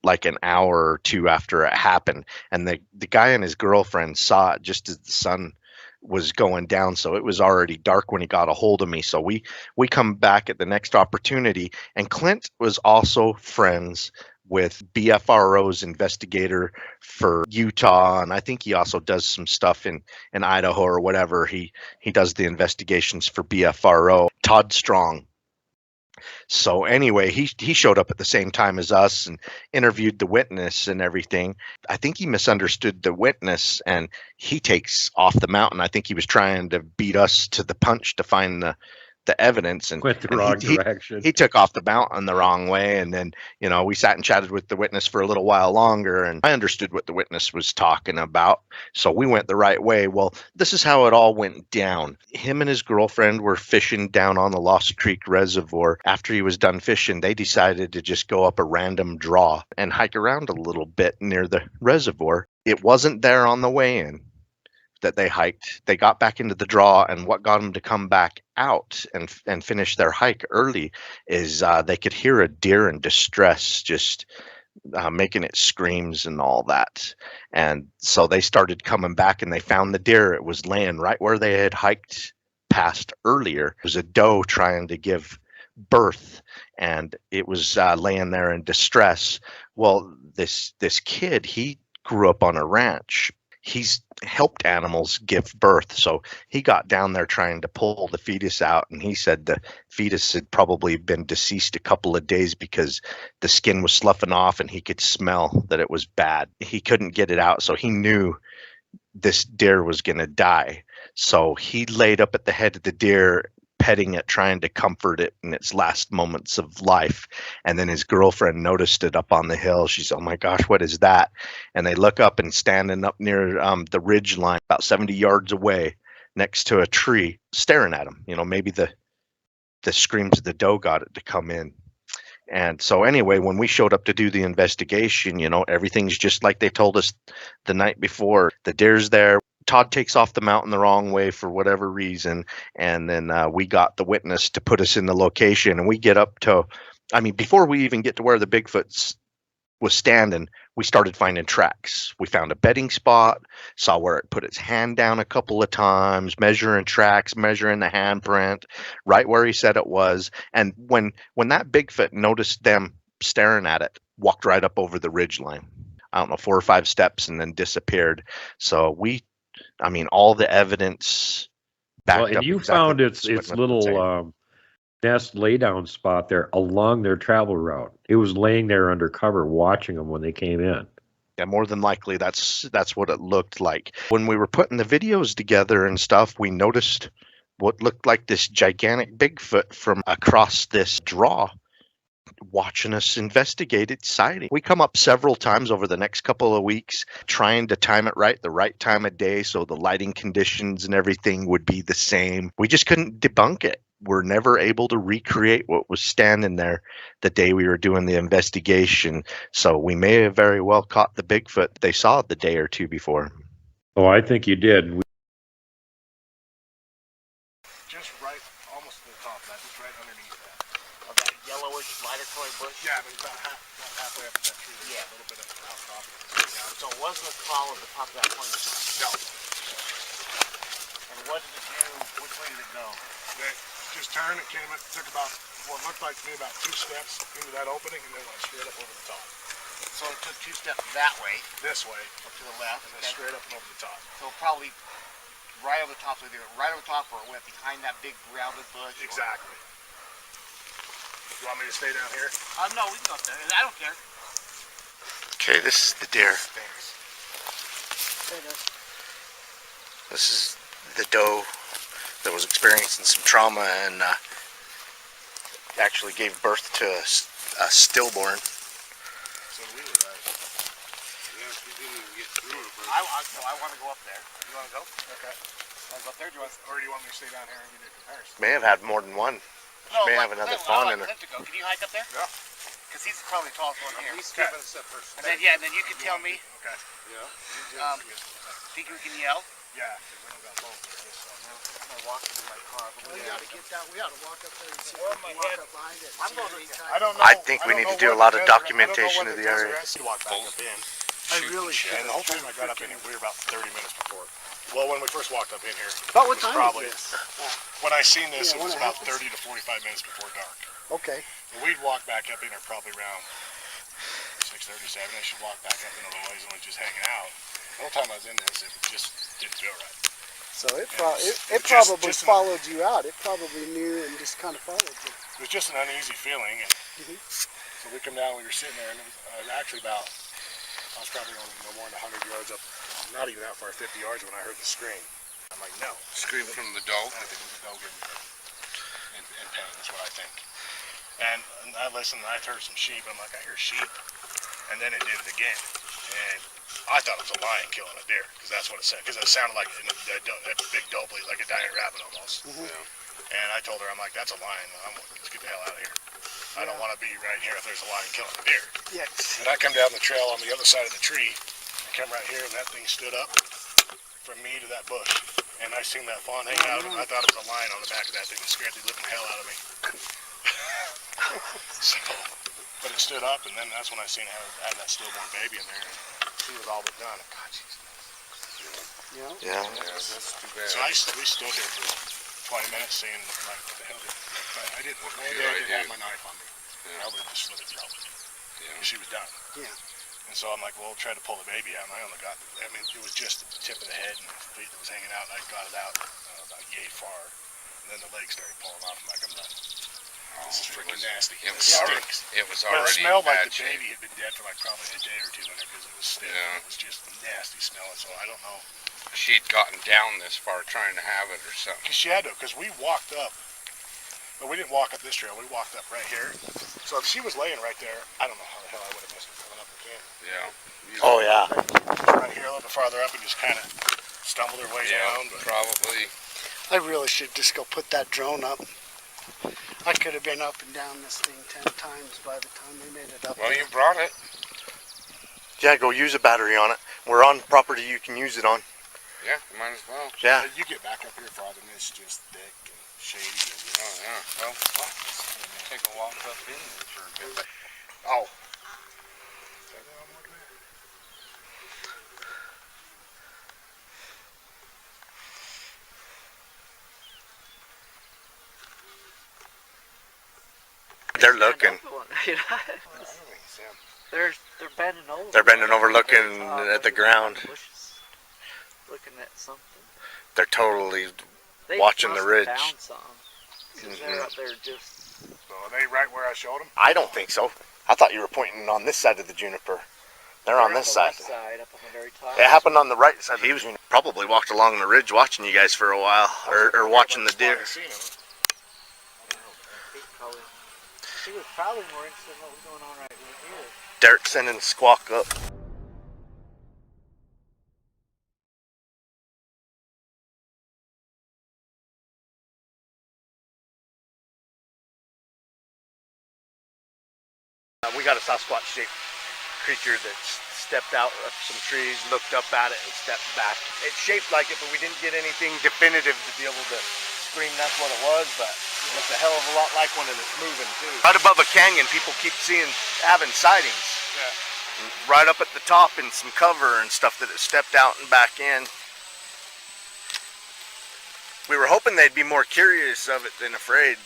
B: like an hour or two after it happened, and the guy and his girlfriend saw it just as the sun was going down, so it was already dark when he got a hold of me. So we come back at the next opportunity, and Clint was also friends with BFRO's investigator for Utah, and I think he also does some stuff in Idaho or whatever. He does the investigations for BFRO, Todd Strong. So anyway, he showed up at the same time as us and interviewed the witness and everything. I think he misunderstood the witness, and he takes off the mountain. I think he was trying to beat us to the punch to find the evidence, and
A: went the wrong direction.
B: He took off the mountain the wrong way, and then we sat and chatted with the witness for a little while longer, and I understood what the witness was talking about, so we went the right way. Well, this is how it all went down. Him and his girlfriend were fishing down on the Lost Creek Reservoir. After he was done fishing, they decided to just go up a random draw and hike around a little bit near the reservoir. It wasn't there on the way in that they hiked. They got back into the draw, and what got them to come back out and finish their hike early is they could hear a deer in distress, just making its screams and all that. And so they started coming back, and they found the deer. It was laying right where they had hiked past earlier. It was a doe trying to give birth, and it was laying there in distress. Well, this kid, he grew up on a ranch. He's helped animals give birth, so he got down there trying to pull the fetus out, and he said the fetus had probably been deceased a couple of days because the skin was sloughing off and he could smell that it was bad. He couldn't get it out, so he knew this deer was going to die. So he laid up at the head of the deer, petting it, trying to comfort it in its last moments of life. And then his girlfriend noticed it up on the hill. She's, oh my gosh, what is that? And they look up, and standing up near the ridge line, about 70 yards away, next to a tree, staring at him. Maybe the screams of the doe got it to come in. And so anyway, when we showed up to do the investigation, everything's just like they told us the night before. The deer's there. Todd takes off the mountain the wrong way for whatever reason, and then we got the witness to put us in the location, and we get up to, before we even get to where the Bigfoot was standing, we started finding tracks. We found a bedding spot, saw where it put its hand down a couple of times, measuring tracks, measuring the handprint, right where he said it was. And when that Bigfoot noticed them staring at it, walked right up over the ridgeline. I don't know, 4 or 5 steps, and then disappeared. So all the evidence backed up.
A: And you found its little nest laydown spot there along their travel route. It was laying there under cover, watching them when they came in.
B: Yeah, more than likely, that's what it looked like. When we were putting the videos together and stuff, we noticed what looked like this gigantic Bigfoot from across this draw, watching us investigate its sighting. We come up several times over the next couple of weeks, trying to time it right, the right time of day, so the lighting conditions and everything would be the same. We just couldn't debunk it. were never able to recreate what was standing there the day we were doing the investigation. So we may have very well caught the Bigfoot they saw the day or two before.
A: Oh, I think you did.
E: Just right, almost to the top of that, just right underneath that. Of that yellowish, lighter colored bush? Yeah, but about halfway up that tree, there's a little bit of outcrop. So it wasn't a call at the top of that point? No. And what did it do? Which way did it go? It just turned, it came, it took about, what looked like to me about 2 steps into that opening, and then went straight up over the top. So it took 2 steps that way? This way. Up to the left. And then straight up and over the top. So probably right over the top, so either right over the top or it went behind that big rounded bush. Exactly. You want me to stay down here? No, we can go up there. I don't care.
D: Okay, this is the deer.
C: There it is.
D: This is the doe that was experiencing some trauma and actually gave birth to a stillborn.
E: So we were right. Yeah, we didn't even get through it. I want to go up there. You want to go? Okay. Want to go up there? Or do you want me to stay down here and get a comparison?
D: May have had more than one. May have another fawn in it.
E: Can you hike up there? Yeah. Because he's probably the tallest one here. He's skipping a step first. And then, yeah, and then you can tell me. Okay. Yeah. Think we can yell? Yeah, because we don't got both of this. I'm going to walk through my car. But we got to get down. We ought to walk up there and see if we can walk up behind it. I'm going to. I don't know.
D: I think we need to do a lot of documentation of the area.
E: Walk back up in. I really should. And the whole time I got up in here, we were about 30 minutes before. Well, when we first walked up in here. About what time is this? When I seen this, it was about 30 to 45 minutes before dark. Okay. And we'd walk back up in here probably around 6:37. I should walk back up into the noise and was just hanging out. The whole time I was in this, it just didn't feel right.
F: So it probably followed you out. It probably knew and just kind of followed you.
E: It was just an uneasy feeling. And so we come down, we were sitting there, and it was actually about, I was probably only no more than 100 yards up, not even that far, 50 yards when I heard the scream. I'm like, no.
G: Scream from the doe?
E: I think it was the doe in pain, is what I think. And I listened, and I heard some sheep. I'm like, I hear sheep. And then it did it again. And I thought it was a lion killing a deer, because that's what it said. Because it sounded like that big doe bleed, like a dying rabbit almost. Yeah. And I told her, I'm like, that's a lion. Let's get the hell out of here. I don't want to be right here if there's a lion killing a deer.
F: Yes.
E: And I come down the trail on the other side of the tree. I come right here, and that thing stood up from me to that bush. And I seen that fawn hang out, and I thought it was a lion on the back of that thing. It scared the living hell out of me. So, but it stood up, and then that's when I seen it had that stillborn baby in there. And he was all but done. God, jeez.
D: Yeah.
G: That's too bad.
E: So we stood there for 20 minutes saying, like, what the hell I didn't have my knife on me. I would have just slit her throat. Yeah. She was done.
F: Yeah.
E: And so I'm like, well, try to pull the baby out. And I only got, it was just the tip of the head and the feet that was hanging out. And I got it out about yay far. And then the legs started pulling off. I'm like, I'm done. This is freaking nasty.
G: It
E: stinks.
G: It was
E: But
G: already
E: it smelled like
G: bad
E: the
G: shape.
E: baby had been dead for like probably a day or two in it because it was still.
G: Yeah.
E: It was just nasty smelling. So I don't know.
G: She'd gotten down this far trying to have it or something.
E: Because she had to, because we walked up. But we didn't walk up this trail. We walked up right here. So if she was laying right there, I don't know how the hell I would have missed her coming up the canyon.
G: Yeah.
D: Oh, yeah.
E: Right here, a little bit farther up, and just kind of stumbled her way down. But
G: Probably.
F: I really should just go put that drone up. I could have been up and down this thing 10 times by the time they made it up.
G: Well, you brought it.
D: Yeah, go use a battery on it. We're on property you can use it on.
G: Yeah, you might as well.
D: Yeah.
E: you get back up here farther, and it's just thick and shady. And
G: Oh, yeah. Well, take a walk up in there for a bit.
E: oh.
D: They're looking.
H: They're bending over.
D: They're bending over looking at the ground.
H: Looking at something.
D: They're totally
H: They
D: watching the
H: must
D: ridge.
H: have found some. 'Cause they're up there just.
E: So are they right where I showed them?
D: I don't think so. I thought you were pointing on this side of the juniper. They're on this side.
H: Left side, up on the very top.
D: It happened on the right side. He was probably walked along the ridge watching you guys for a while, or watching the deer.
H: He was probably more interested in what was going on right here.
D: Derek sending Squawk up. we got a Sasquatch shaped creature that stepped out of some trees, looked up at it, and stepped back. It's shaped like it, but we didn't get anything definitive to be able to scream that's what it was, but it looks a hell of a lot like one, and it's moving too. Right above a canyon, people keep having sightings.
E: Yeah.
D: Right up at the top in some cover and stuff that it stepped out and back in. We were hoping they'd be more curious of it than afraid.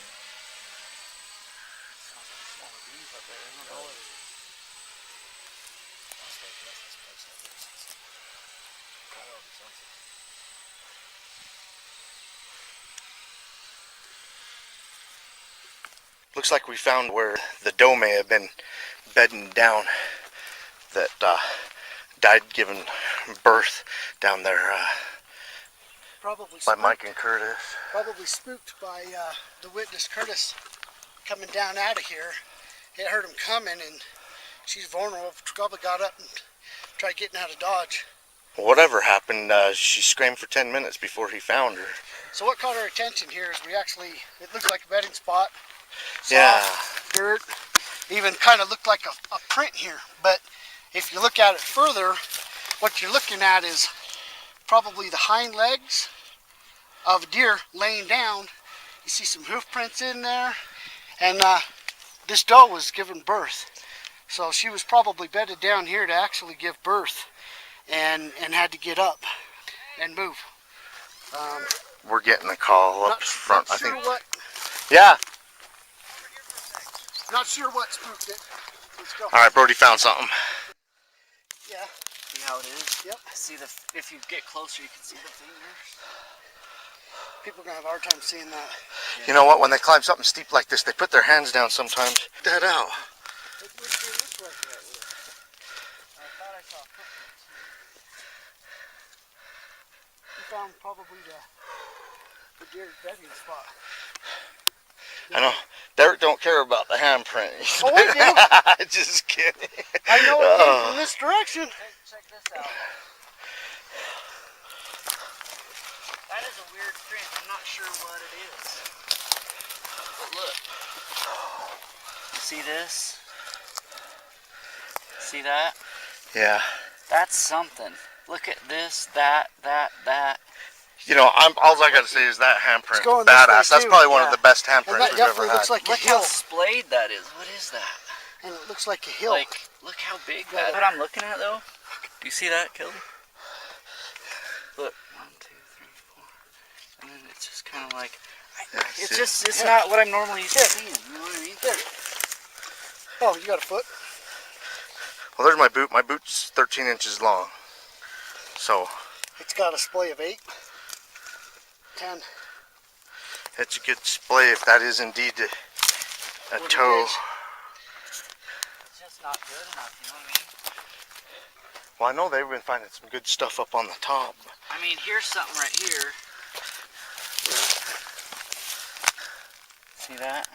D: Looks like we found where the doe may have been bedding down, that died giving birth down there
F: Probably
D: by
F: spooked,
D: Mike and Curtis.
F: probably spooked by the witness Curtis coming down out of here. It heard him coming, and she's vulnerable. Probably got up and tried getting out of Dodge.
D: Whatever happened, she screamed for 10 minutes before he found her.
F: So what caught our attention here is it looks like a bedding spot.
D: Yeah.
F: Soft, dirt, even kind of looked like a print here. But if you look at it further, what you're looking at is probably the hind legs of a deer laying down. You see some hoof prints in there, and this doe was giving birth. So she was probably bedded down here to actually give birth, and had to get up and move.
D: We're getting a call up
F: Not
D: front, I
F: sure
D: think.
F: what,
D: Yeah.
F: not sure what spooked it. Let's go.
D: All right, Brody found something.
F: Yeah.
H: See how it is?
F: Yep.
H: See if you get closer, you can see the fingers.
F: People are gonna have a hard time seeing that.
D: You know what? When they climb something steep like this, they put their hands down sometimes. Check that out.
F: It was here this way. I thought I saw footprints. We found probably the deer's bedding spot.
D: I know. Derek don't care about the handprint.
F: Oh, I do.
D: Just kidding.
F: I know it came from this direction.
H: Check this out. That is a weird print. I'm not sure what it is. But look. See this? See that?
D: Yeah.
H: That's something. Look at this, that.
D: You know, all I got to say is that handprint.
F: It's going this
D: Badass.
F: way,
D: That's
F: too.
D: probably one of
H: Yeah.
D: the best
F: And
D: handprints
F: that
D: we've ever
F: definitely
D: had.
F: looks like a
H: Look
F: hill.
H: how splayed that is. What is that?
F: And it looks like a hill.
H: Like, look how big that. What I'm looking at though. Do you see that, Kelly? Look, 1, 2, 3, 4, and then it's just kind of like. It's not what I'm normally seeing. You know what I mean?
F: There. Oh, you got a foot?
D: Well, there's my boot. My boot's 13 inches long. So,
F: It's got a splay of 8, 10.
D: it's a good display if that is indeed a
F: What it
D: toe.
F: is.
H: It's just not good enough. You know what I mean?
D: Well, I know they've been finding some good stuff up on the top.
H: I mean, here's something right here. See that?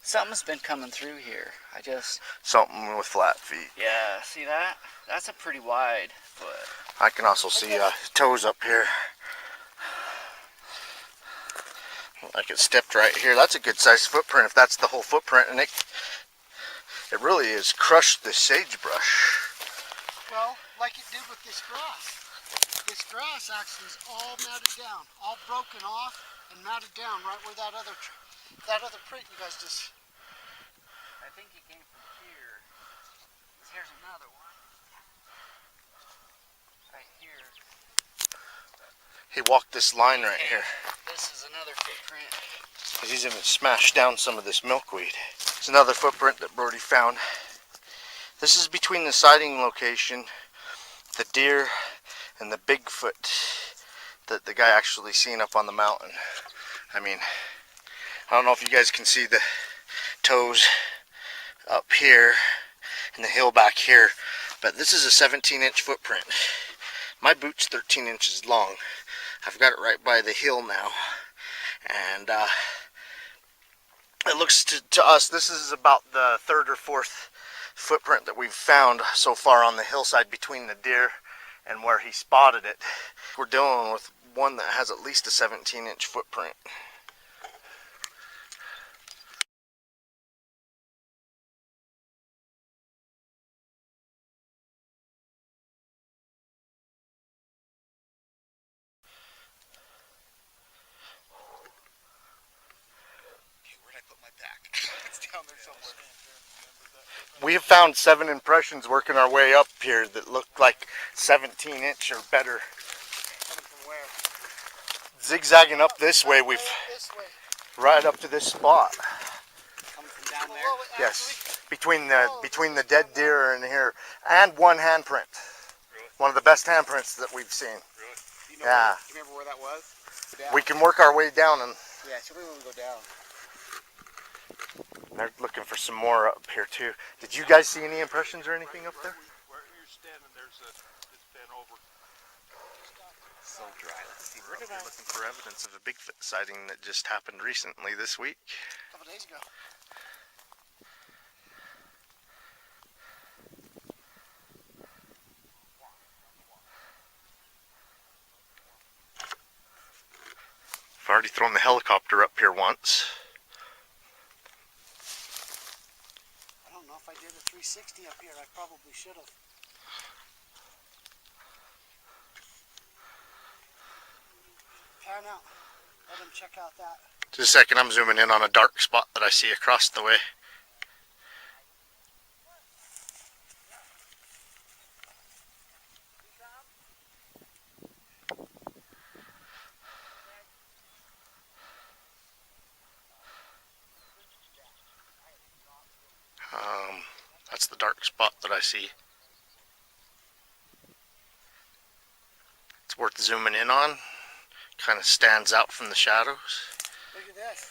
H: Something's been coming through here.
D: Something with flat feet.
H: Yeah, see that? That's a pretty wide foot.
D: I can also see toes up here. Like it stepped right here. That's a good sized footprint if that's the whole footprint, and it really is crushed the sagebrush.
F: Well, like it did with this grass. This grass actually is all matted down, all broken off and matted down right where that other print you guys just.
H: I think it came from here. Here's another one. Right here.
D: He walked this line right here.
H: This is another footprint.
D: He's even smashed down some of this milkweed. It's another footprint that Brody found. This is between the sighting location, the deer, and the Bigfoot that the guy actually seen up on the mountain. I mean, I don't know if you guys can see the toes up here and the hill back here, but this is a 17-inch footprint. My boot's 13 inches long. I've got it right by the hill now, and it looks to us, this is about the 3rd or 4th footprint that we've found so far on the hillside between the deer and where he spotted it. We're dealing with one that has at least a 17-inch footprint.
E: down there somewhere.
D: We have found 7 impressions working our way up here that look like 17-inch or better.
F: Coming from where?
D: Zigzagging up this way, we've
F: This way.
D: right up to this spot.
H: Coming from down there.
F: Below it,
D: Yes, between the dead deer and here, and one handprint. One of the best handprints that we've seen.
F: You know
D: Yeah.
F: do you remember where that was? Down.
D: We can work our way down, and
F: Yeah, so we want to go down.
D: they're looking for some more up here too. Did you guys see any impressions or anything up there?
B: Where you're standing, it's been over.
H: So dry. Let's see.
B: We're looking for evidence of a Bigfoot sighting that just happened recently this week.
F: A couple days ago.
D: I've already thrown the helicopter up here once.
F: I don't know if I did a 360 up here. I probably should have. Pan out. Let them check out that.
D: Just a second, I'm zooming in on a dark spot that I see across the way. That's the dark spot that I see. It's worth zooming in on. Kind of stands out from the shadows.
F: Look at this.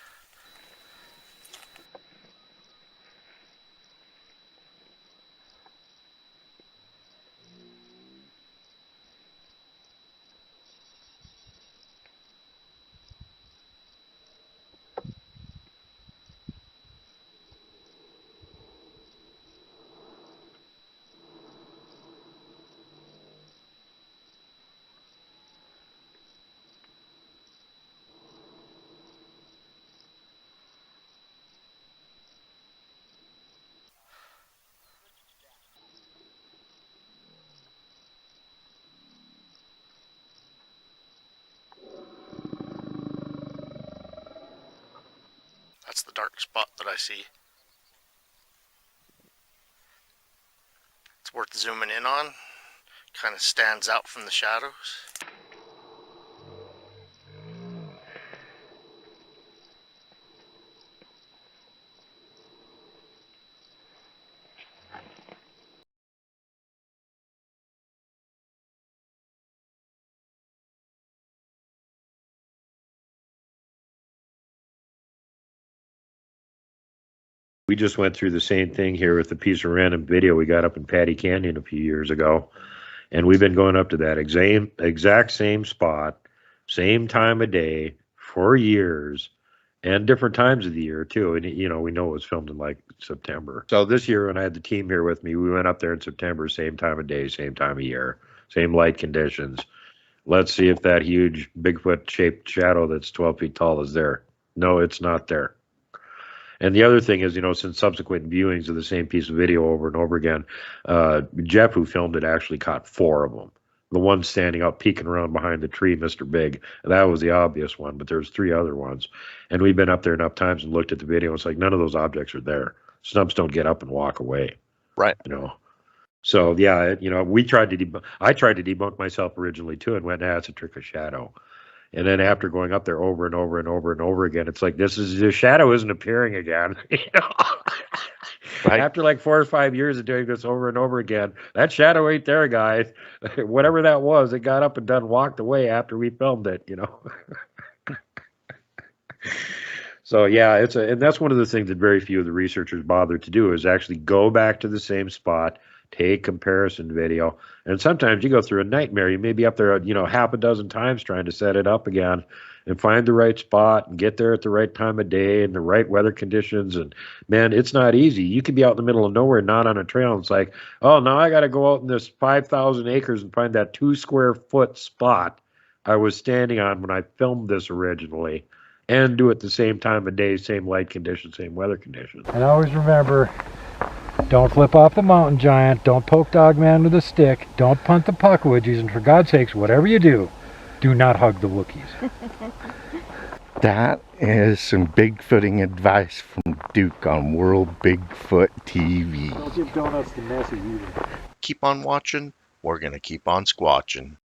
D: That's the dark spot that I see. It's worth zooming in on. Kind of stands out from the shadows.
A: We just went through the same thing here with the piece of random video we got up in Patty Canyon a few years ago. And we've been going up to that exact same spot, same time of day for years, and different times of the year too. And you know, we know it was filmed in like September. So this year when I had the team here with me, we went up there in September, same time of day, same time of year, same light conditions. Let's see if that huge Bigfoot shaped shadow that's 12 feet tall is there. No, it's not there. And the other thing is, you know, since subsequent viewings of the same piece of video over and over again, Jeff, who filmed it, actually caught 4 of them. The one standing up, peeking around behind the tree, Mr. Big, that was the obvious one, but there's 3 other ones. And we've been up there enough times and looked at the video. It's like none of those objects are there. Snubs don't get up and walk away.
B: Right.
A: You know. So yeah, you know, I tried to debunk myself originally too, and went, it's a trick of shadow. And then after going up there over and over and over and over again, it's like the shadow isn't appearing again. You know? Right. After like 4 or 5 years of doing this over and over again, that shadow ain't there, guys. Whatever that was, it got up and done walked away after we filmed it, you know. So yeah, and that's one of the things that very few of the researchers bother to do is actually go back to the same spot, take comparison video, and sometimes you go through a nightmare. You may be up there, you know, half a dozen times trying to set it up again and find the right spot and get there at the right time of day and the right weather conditions. And man, it's not easy. You could be out in the middle of nowhere, not on a trail, and it's like, oh, now I got to go out in this 5,000 acres and find that 2 square foot spot I was standing on when I filmed this originally, and do it the same time of day, same light conditions, same weather conditions.
I: And always remember, don't flip off the mountain giant, don't poke Dogman with a stick, don't punt the Puckwudgies, and for God's sakes, whatever you do, do not hug the Wookiees.
B: That
D: is some Bigfooting advice from Duke on World Bigfoot TV.
I: Don't give donuts to Nessie either.
B: Keep on watching. We're going to keep on squatching.